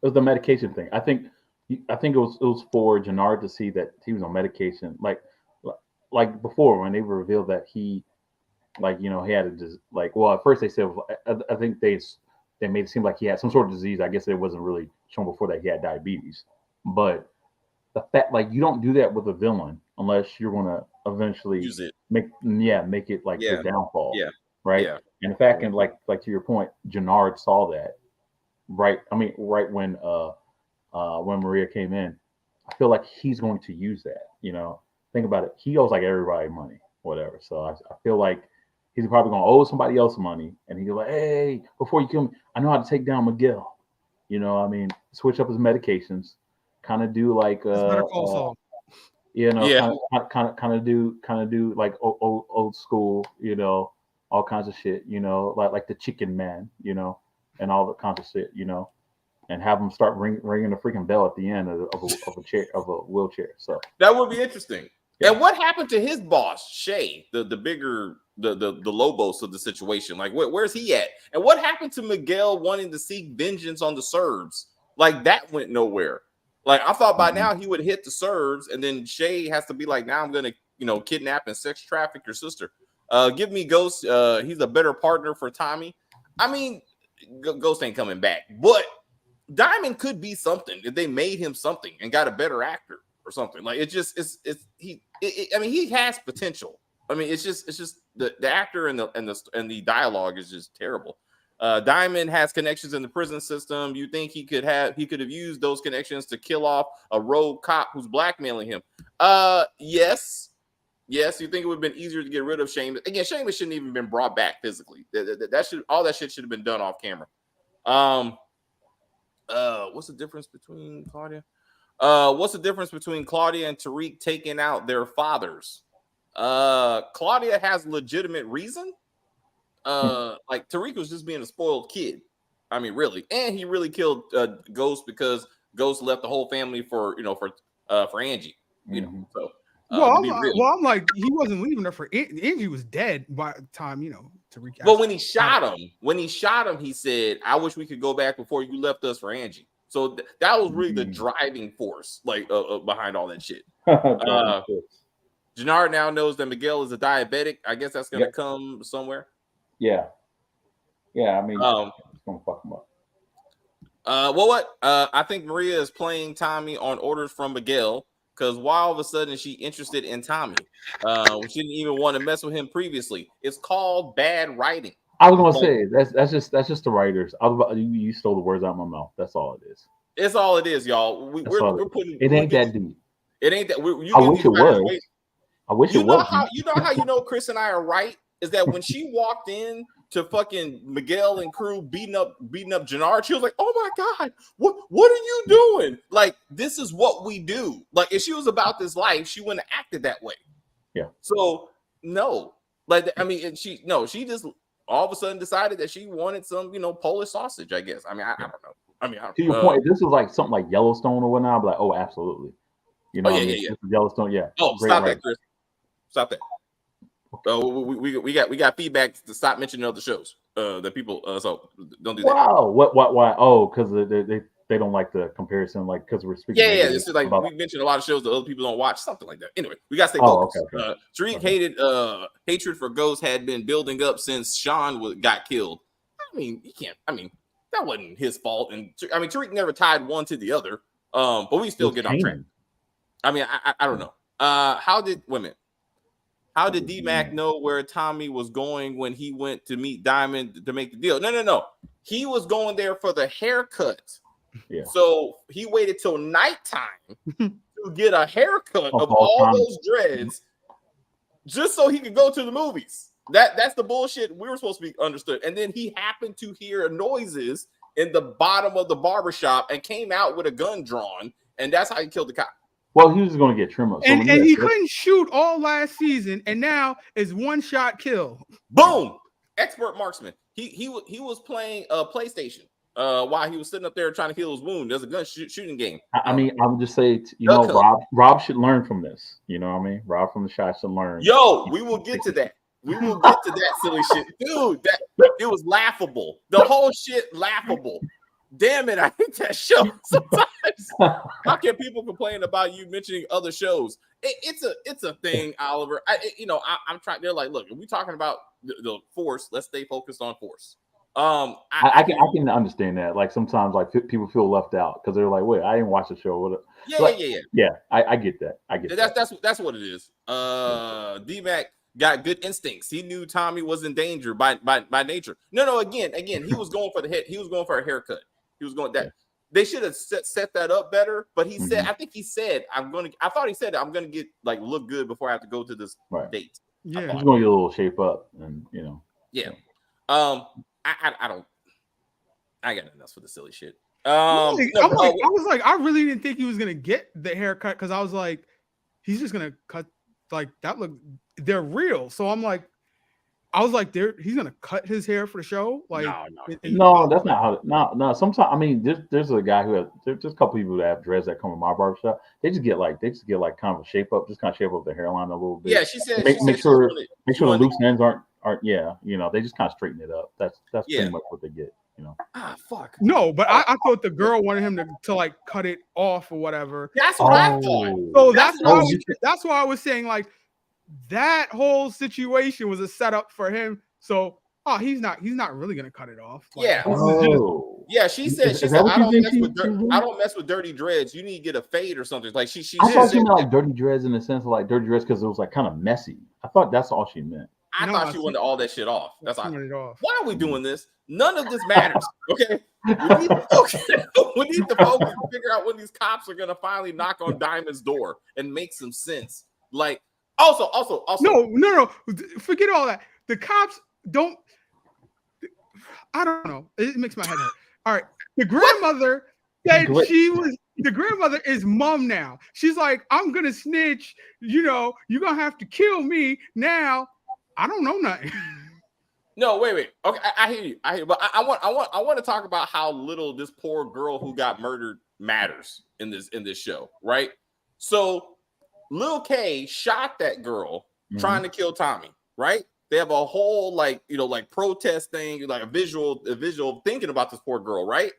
It was the medication thing. I think it was for Janard to see that he was on medication. Like before, when they revealed that he, he had at first they said, I think they made it seem like he had some sort of disease. I guess it wasn't really shown before that he had diabetes. But the fact, you don't do that with a villain unless you're gonna eventually Use it. make it like Yeah. their downfall. Yeah. Right. Yeah. And the fact, and like to your point, Janard saw that. Right. I mean, right when Maria came in, I feel like he's going to use that. You know, think about it. He owes like everybody money, whatever. So I feel like he's probably going to owe somebody else money, and he's like, "Hey, before you kill me, I know how to take down Miguel." You know, I mean, switch up his medications, kind of do like Better Call Saul. you know, Yeah. kind of do like old school, you know, all kinds of shit, you know, like the Chicken Man, you know, and all the kinds of shit, you know, and have them start ringing the freaking bell at the end of a chair, of a wheelchair. So That would be interesting. Yeah. And what happened to his boss, Shay, the bigger, the Lobos of the situation? Like, where's he at? And what happened to Miguel wanting to seek vengeance on the Serbs? Like, that went nowhere. Like, I thought by now he would hit the Serbs, and then Shay has to be like, now I'm gonna, you know, kidnap and sex traffic your sister. Give me Ghost. He's a better partner for Tommy. I mean, Ghost ain't coming back, but Diamond could be something if they made him something and got a better actor or something. Like, I mean, he has potential. I mean, it's just the actor and the dialogue is just terrible. Diamond has connections in the prison system. You think he could have used those connections to kill off a rogue cop who's blackmailing him? Yes. You think it would have been easier to get rid of Sheamus? Again, Sheamus shouldn't even been brought back physically. All that shit should have been done off camera. What's the difference between Claudia? What's the difference between Claudia and Tariq taking out their fathers? Claudia has legitimate reason. Like Tariq was just being a spoiled kid. I mean, really, and he really killed Ghost because Ghost left the whole family for Angie. You know, so. I'm like, he wasn't leaving her for Angie was dead by the time, you know, Tariq. But when he shot him, he said, "I wish we could go back before you left us for Angie." So that was really the driving force, like behind all that shit. Janard now knows that Miguel is a diabetic. I guess that's gonna come somewhere. Yeah. I mean, it's gonna fuck him up. I think Maria is playing Tommy on orders from Miguel. Because why all of a sudden is she interested in Tommy? She didn't even want to mess with him previously. It's called bad writing. I was gonna say that's just the writers. You stole the words out of my mouth. That's all it is. It's all it is, y'all. We're putting. It ain't that deep. It ain't that. I wish it was. I wish it was. You know how Chris and I are right is that when she walked in to fucking Miguel and crew beating up Janard, she was like, "Oh my god, what are you doing? Like, this is what we do." Like, if she was about this life, she wouldn't have acted that way. Yeah. So no, like, I mean, she just all of a sudden decided that she wanted some, Polish sausage. I guess. I mean, I don't know. I mean, to your point, if this was like something like Yellowstone or whatnot, I'd be like, "Oh, absolutely." You know, Yellowstone, yeah. Oh, stop that, Chris. Stop that. We got feedback to stop mentioning other shows that people so don't do that. Wow, why? Oh, because they don't like the comparison, like because we're speaking. Yeah. This is like we mentioned a lot of shows that other people don't watch, something like that. Anyway, we gotta stay focused. Okay. Tariq hatred for Ghost had been building up since Sean got killed. I mean, that wasn't his fault, and I mean Tariq never tied one to the other. But we still get on track. I mean, I don't know. How did D-Mac know where Tommy was going when he went to meet Diamond to make the deal? No. He was going there for the haircut. Yeah. So he waited till nighttime to get a haircut of all those dreads just so he could go to the movies. That's the bullshit we were supposed to be understood. And then he happened to hear noises in the bottom of the barbershop and came out with a gun drawn, and that's how he killed the cop. Well, he was going to get trim up. And he couldn't shoot all last season, and now it's one shot kill. Boom! Expert marksman. He was playing PlayStation while he was sitting up there trying to heal his wound. There's a gun shooting game. I mean, I would just say, Rob should learn from this. You know what I mean? Rob from the shot should learn. Yo, we will get to that. We will get to that silly shit. Dude, it was laughable. The whole shit laughable. Damn it, I hate that show sometimes. How can people complain about you mentioning other shows? It's a thing, Oliver. I'm trying. They're like, look, if we're talking about the Force, let's stay focused on Force. I can understand that. Like sometimes, like people feel left out because they're like, "Wait, I didn't watch the show." Yeah. I get that. That's what it is. D-Mac got good instincts. He knew Tommy was in danger by nature. No. Again, he was going for the hit. He was going for a haircut. He was going that. Yeah. They should have set that up better. But he said, I think he said, I thought he said I'm gonna get like look good before I have to go to this date. Yeah, he's going to get a little shape up, and Yeah. I got nothing else for the silly shit. I was like, I really didn't think he was gonna get the haircut because I was like, he's just gonna cut like that. Look, they're real. So I'm like, I was like, he's gonna cut his hair for the show. Like, no, that's not how. No. Sometimes I mean, there's a guy there's a couple people that have dreads that come in my barbershop. They just get like kind of a shape up, just kind of shape up the hairline a little bit. Yeah, she said. Make sure the loose ends aren't. They just kind of straighten it up. That's pretty much what they get. Fuck. No, but I thought the girl wanted him to like cut it off or whatever. That's what I thought. So that's why I was saying like that whole situation was a setup for him. So he's not really gonna cut it off. Like, she said I don't mess with dirty dreads. You need to get a fade or something. Like she I thought she meant like dirty dreads in the sense of like dirty dreads because it was like kind of messy. I thought that's all she meant. I thought she wanted all that shit off. That's why are we doing this? None of this matters. Okay. We need to focus and figure out when these cops are gonna finally knock on Diamond's door and make some sense. Like also. No. Forget all that. The cops don't. I don't know. It makes my head hurt. All right. The grandmother said the grandmother is mom now. She's like, I'm gonna snitch. You're gonna have to kill me now. I don't know nothing. No, wait. Okay, I hear you. But I want to talk about how little this poor girl who got murdered matters in this show, right? So Lil K shot that girl trying to kill Tommy, right? They have a whole like protest thing, like a visual thinking about this poor girl, right?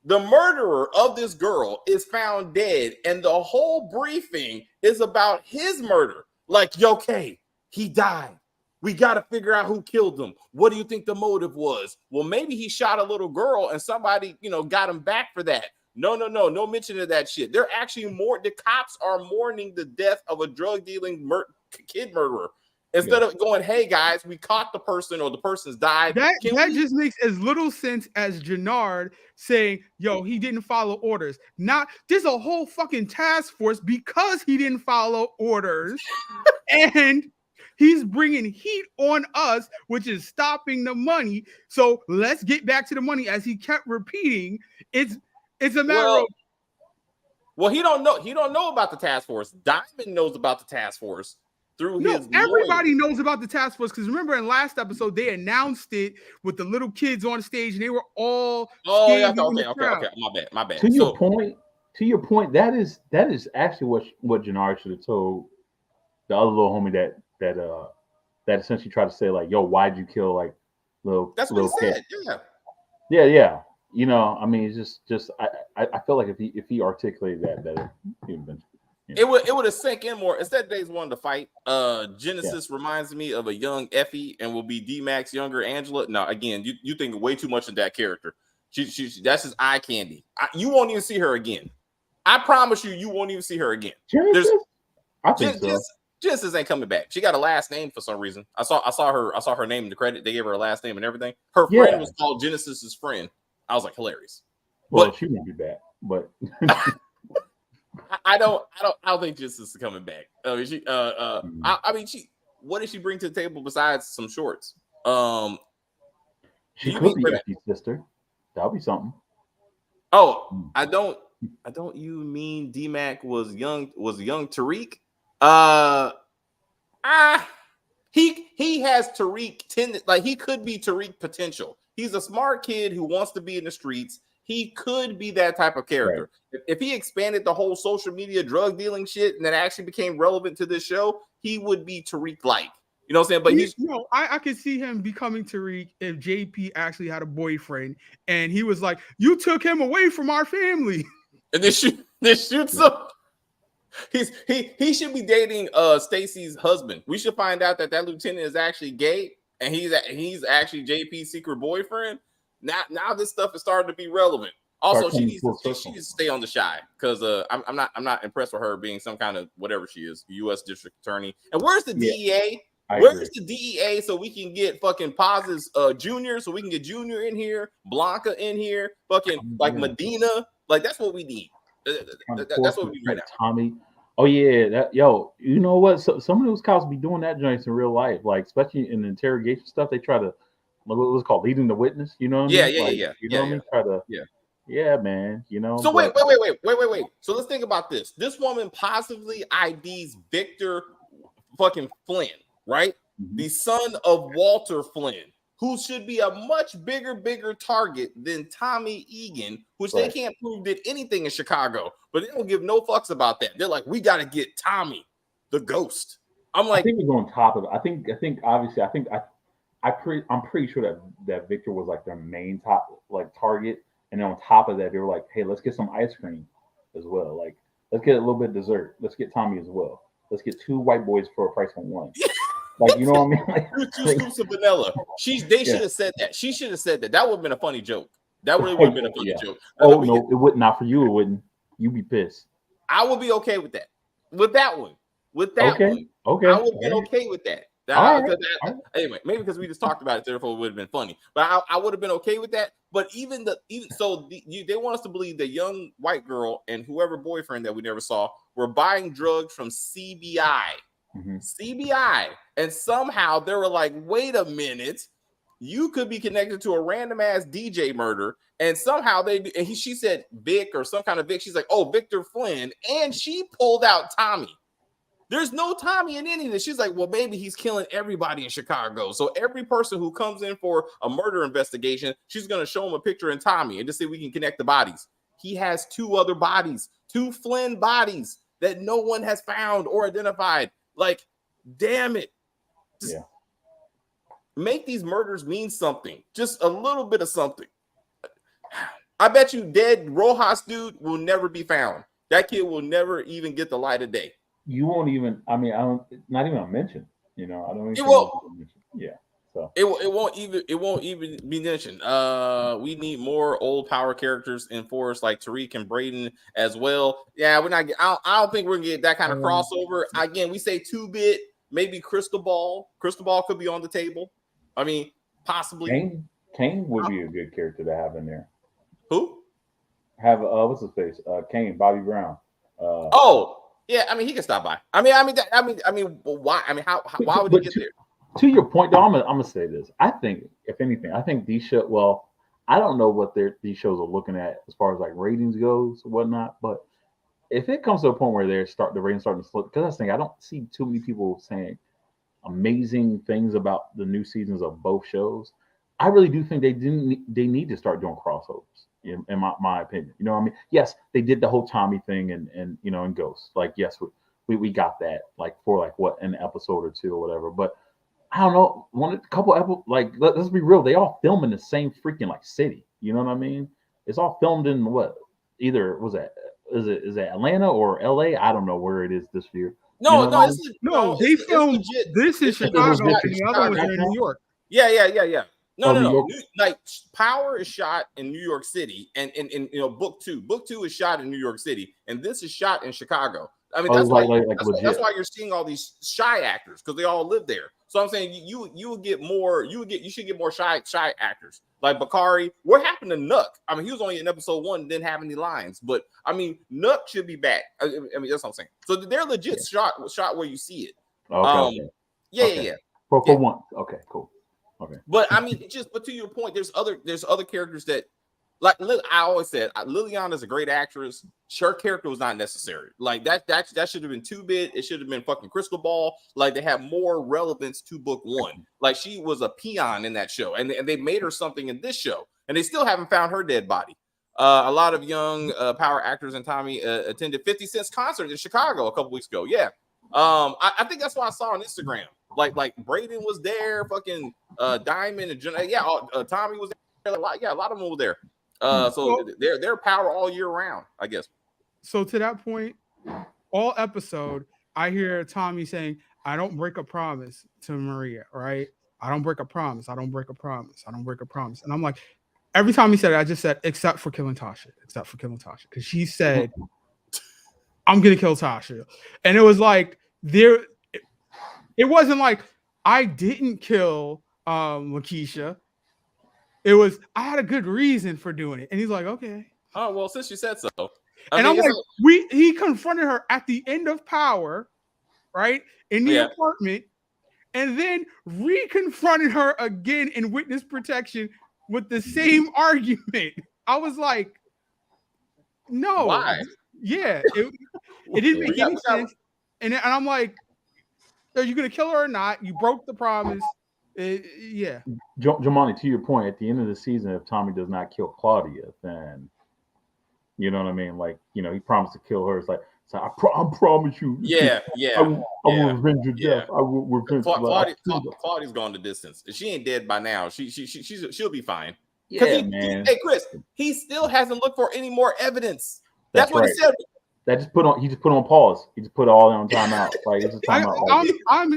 The murderer of this girl is found dead, and the whole briefing is about his murder. Like, K, he died. We got to figure out who killed him. What do you think the motive was? Well, maybe he shot a little girl and somebody, got him back for that. No mention of that shit. They're actually the cops are mourning the death of a drug dealing kid murderer. Instead of going, hey guys, we caught the person or the person's died. That just makes as little sense as Janard saying, he didn't follow orders. There's a whole fucking task force because he didn't follow orders. And he's bringing heat on us, which is stopping the money. So let's get back to the money. As he kept repeating, it's a matter of. Well, he don't know about the task force. Diamond knows about the task force through his. Everybody knows about the task force because remember in last episode they announced it with the little kids on stage and they were all. Okay. My bad. To your point, that is actually what Janard should have told the other little homie that essentially tried to say like, why'd you kill like little? That's what he said. Yeah. I mean, it's just I feel like if he articulated that he would have been. It would have sank in more. Instead, Days wanted to fight. Genesis reminds me of a young Effie and will be D-Mac's younger Angela. No, again, you think way too much of that character. She that's just eye candy. You won't even see her again. I promise you won't even see her again. Genesis? I think so. Genesis ain't coming back. She got a last name for some reason. I saw her name in the credit. They gave her a last name and everything. Her friend was called Genesis's friend. I was like, hilarious. Well, she won't be back, but I don't think Genesis is coming back. I mean, what did she bring to the table besides some shorts? She could be Effie's sister. That'll be something. Oh, I don't you mean D-Mac was young Tariq? He has Tariq like he could be Tariq potential. He's a smart kid who wants to be in the streets. He could be that type of character. Right. If he expanded the whole social media drug dealing shit and that actually became relevant to this show, he would be Tariq-like. You know what I'm saying? But I could see him becoming Tariq if JP actually had a boyfriend and he was like, "You took him away from our family," and this shoots him. He should be dating Stacy's husband. We should find out that lieutenant is actually gay. and he's actually JP's secret boyfriend. Now this stuff is starting to be relevant. Also, she needs to stay on the shy because I'm not impressed with her being some kind of whatever she is, U.S. district attorney. And where's the DEA? Where's the DEA so we can get fucking Paz's Junior, so we can get Junior in here, Blanca in here, fucking like Medina. Like that's what we need. That's what we need right now. Tommy. Oh yeah, you know what? So, some of those cops be doing that joints in real life, like especially in the interrogation stuff. They try to what was it called, leading the witness. You know what I mean? You know what I mean? Try to yeah, man. You know. So wait. So let's think about this. This woman possibly IDs Victor fucking Flynn, right? Mm-hmm. The son of Walter Flynn, who should be a much bigger target than Tommy Egan, which they can't prove did anything in Chicago, but they don't give no fucks about that. They're like, we got to get Tommy, the ghost. I'm like, I think we're on top of it. I think obviously, I'm pretty sure that Victor was like their main top like target. And then on top of that, they were like, hey, let's get some ice cream as well. Like, let's get a little bit of dessert. Let's get Tommy as well. Let's get 2 white boys for a price of 1. Like, you know what I mean? Like, 2 scoops of vanilla. They should have said that. She should have said that. That would have been a funny joke. That really would have been a funny joke. Oh, no, it would not for you. It wouldn't. You'd be pissed. I would be okay with that. With that one. Okay. I would be okay with that. Anyway, maybe because we just talked about it, therefore it would have been funny. But I would have been okay with that. But they want us to believe the young white girl and whoever boyfriend that we never saw were buying drugs from CBI. Mm-hmm. CBI, and somehow they were like, wait a minute, you could be connected to a random ass DJ murder, and somehow she said Vic or some kind of Vic. She's like, oh, Victor Flynn, and she pulled out Tommy. There's no Tommy in any of this. She's like, well, maybe he's killing everybody in Chicago. So every person who comes in for a murder investigation, she's going to show him a picture in Tommy and just see if we can connect the bodies. He has 2 other bodies, 2 Flynn bodies that no one has found or identified. Like, damn it. Just make these murders mean something. Just a little bit of something. I bet you dead Rojas dude will never be found. That kid will never even get the light of day. You won't even. I mean, not even a mention. You know, I don't even. It won't. Yeah. So it won't even be mentioned. We need more old power characters in Force like Tariq and Braden as well. Yeah, we're not. I don't think we're gonna get that kind of crossover. Again, we say 2-bit, maybe Crystal Ball. Crystal Ball could be on the table. I mean, possibly. Kane would be a good character to have in there. Who? Have what's his face? Kane, Bobby Brown. Yeah, I mean, he can stop by. I mean, why? I mean, why would he get there? To your point, though, I'm gonna say this. I think, if anything, these shows. Well, I don't know what these shows are looking at as far as like ratings goes or whatnot. But if it comes to a point where the ratings starting to slip, because that's the thing, I don't see too many people saying amazing things about the new seasons of both shows. I really do think they need to start doing crossovers. In my opinion, you know what I mean? Yes, they did the whole Tommy thing and you know, and Ghost. Like, yes, we got that like for like what, an episode or 2 or whatever. But I don't know, let's be real, they all film in the same freaking like city. You know what I mean? It's all filmed in what? Either is it Atlanta or LA? I don't know where it is this year. They filmed this in Chicago and the other ones in New York. Yeah. No. Like, Power is shot in New York City, and you know, Book 2 is shot in New York City, and this is shot in Chicago. I mean, that's why you're seeing all these shy actors, because they all live there. So I'm saying you should get more shy actors like Bakari. What happened to Nuck? I mean, he was only in episode 1, didn't have any lines, but I mean, Nuck should be back. I mean, that's what I'm saying. So they're legit shot where you see it. Okay. Yeah. For once. Okay, cool. Okay. But I mean, but to your point, there's other characters that, like, I always said, Liliana's a great actress. Her character was not necessary. Like, that should have been 2-bit. It should have been fucking Crystal Ball. Like, they have more relevance to Book 1. Like, she was a peon in that show, and they made her something in this show, and they still haven't found her dead body. A lot of young power actors and Tommy attended 50 Cent's concert in Chicago a couple weeks ago. Yeah. I think that's what I saw on Instagram. Like Braden was there, fucking Diamond and Janard, Tommy was there. A lot of them were there. So they're power all year round, I guess. So to that point, all episode, I hear Tommy saying, "I don't break a promise to Maria," right? I don't break a promise. I don't break a promise. I don't break a promise. And I'm like, every time he said it, I just said, except for killing Tasha. Except for killing Tasha. Because she said, I'm going to kill Tasha. And it was like, it wasn't like, I didn't kill Lakeisha. It was, I had a good reason for doing it. And he's like, okay. Oh, well, since you said so. I'm like, he confronted her at the end of Power, right? In the apartment. And then reconfronted her again in witness protection with the same argument. I was like, no. Why? Yeah. It didn't make any sense. And I'm like, are you going to kill her or not? You broke the promise. Yeah. Jamani, to your point, at the end of the season, if Tommy does not kill Claudia, then, you know what I mean? Like, you know, he promised to kill her. It's like, so I promise you. Yeah. I will revenge your death. I will revenge. Claudia's gone the distance. If she ain't dead by now, she'll be fine. Yeah, man. Hey, Chris, he still hasn't looked for any more evidence. That's what right. he said. He just put on pause. He just put all on timeout. Like it's a timeout.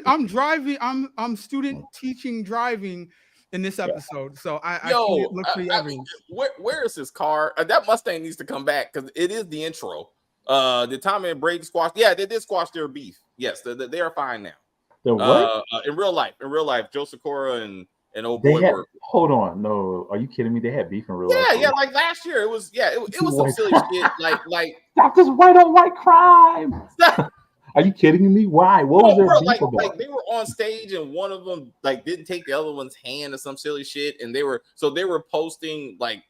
I'm driving. I'm student teaching driving in this episode, so I can't look for the evidence. Where is his car? That Mustang needs to come back because it is the intro. Did Tommy and Brady squash? Yeah, they did squash their beef. Yes, they are fine now. The what? In real life, Joe Sikora and old boy were. Hold on, no, are you kidding me? They had beef in real life. Yeah, like last year, it was some silly shit. Like stop this white on white crime. Are you kidding me? Why? What was their beef about? Like they were on stage and one of them like didn't take the other one's hand or some silly shit, and they were posting like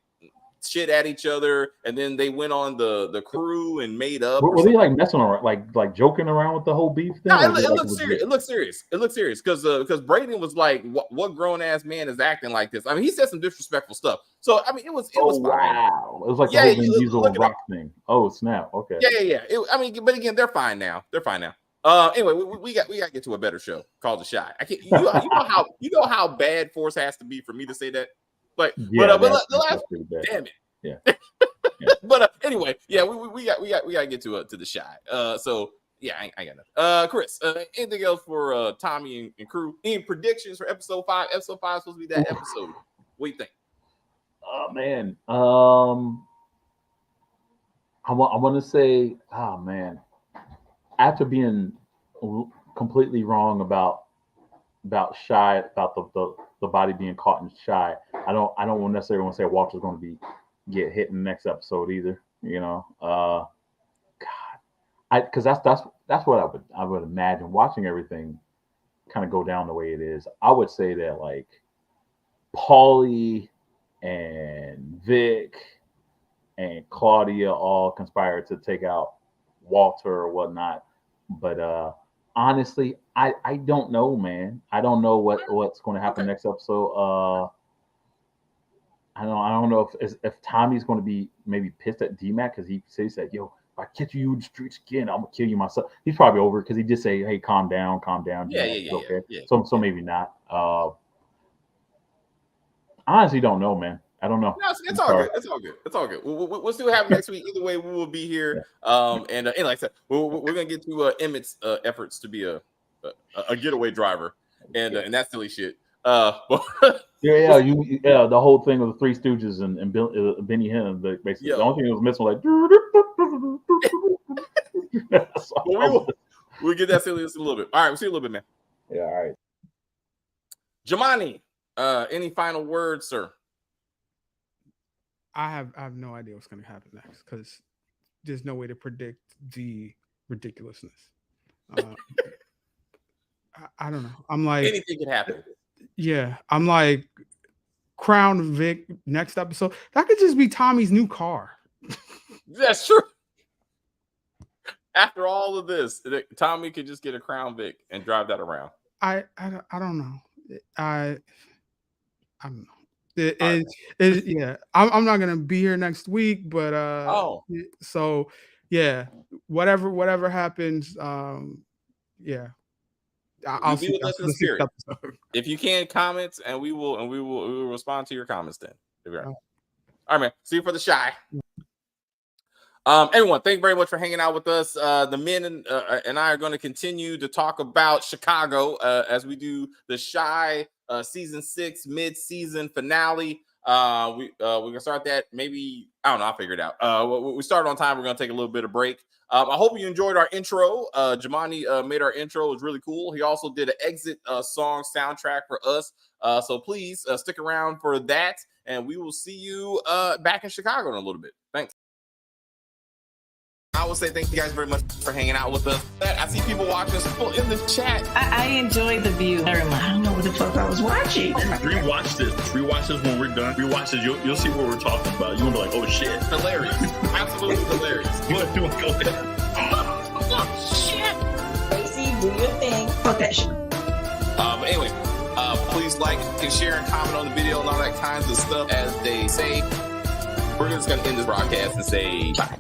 shit at each other, and then they went on the crew and made up. Were they like messing around, like joking around with the whole beef thing? No, it looked serious. It looked serious because Braden was like, "What grown ass man is acting like this?" I mean, he said some disrespectful stuff. So I mean, it was fine. Wow, it was like the whole Vin Diesel rock thing. Oh snap! Okay. Yeah. I mean, but again, they're fine now. Anyway, we got to get to a better show called The Shy. I can't. You know how bad Force has to be for me to say that. Like, yeah, but the last, damn it. Yeah. But anyway, yeah, we got to get to The Shy. So yeah, I got nothing. Chris, anything else for Tommy and crew? Any predictions for episode 5? Episode 5 is supposed to be that episode. What do you think? Oh man, I want to say, oh man, after being completely wrong about Shy, about the body being caught in Shy, I don't necessarily want to say Walter's going to get hit in the next episode either. You know, God, because that's what I would imagine watching everything kind of go down the way it is. I would say that like Paulie and Vic and Claudia all conspired to take out Walter or whatnot, but honestly, I don't know, man. I don't know what's going to happen next episode. I don't know if Tommy's going to be maybe pissed at D-Mac because he said, "Yo, if I catch you in the streets again, I'm gonna kill you myself." He's probably over it because he did say, "Hey, calm down." Yeah. Okay. Yeah. So maybe not. Honestly, don't know, man. I don't know. No, it's all good. We'll see what happens next week. Either way, we will be here. Yeah. And like I said, we're gonna get to Emmett's efforts to be a getaway driver and that silly shit. The whole thing with the Three Stooges and Benny Hill, basically the only thing that was missing was like. We'll get that silliness in a little bit. All right, we'll see you a little bit, man. Yeah, all right. Jamani, any final words, sir? I have no idea what's going to happen next because there's no way to predict the ridiculousness. I don't know. I'm like anything could happen. Yeah, I'm like Crown Vic next episode. That could just be Tommy's new car. That's true. After all of this, Tommy could just get a Crown Vic and drive that around. I don't know. I don't know. Yeah, I'm not gonna be here next week, but so yeah, whatever happens, yeah. I'll be with us in the spirit. If you can, comments, and we will respond to your comments then. All right, man. See you for The Shy. Everyone, thank you very much for hanging out with us. The men and I are going to continue to talk about Chicago as we do the Shy season 6 mid-season finale. We're gonna start that maybe, I don't know, I'll figure it out. We started on time. We're gonna take a little bit of break. I hope you enjoyed our intro. Jamani made our intro. It was really cool. He also did an exit song soundtrack for us. So please stick around for that, and we will see you back in Chicago in a little bit. Thanks. I will say thank you guys very much for hanging out with us. I see people watching us in the chat. I enjoyed the view very much. I don't know what the fuck I was watching. Rewatch this. Rewatch this when we're done. Rewatch this. You'll see what we're talking about. You'll be like, oh shit. Hilarious. Absolutely hilarious. Go ahead. Oh shit. Tracy, do your thing. Fuck that shit. But anyway, please like and share and comment on the video and all that kinds of stuff. As they say, we're just gonna end this broadcast and say bye.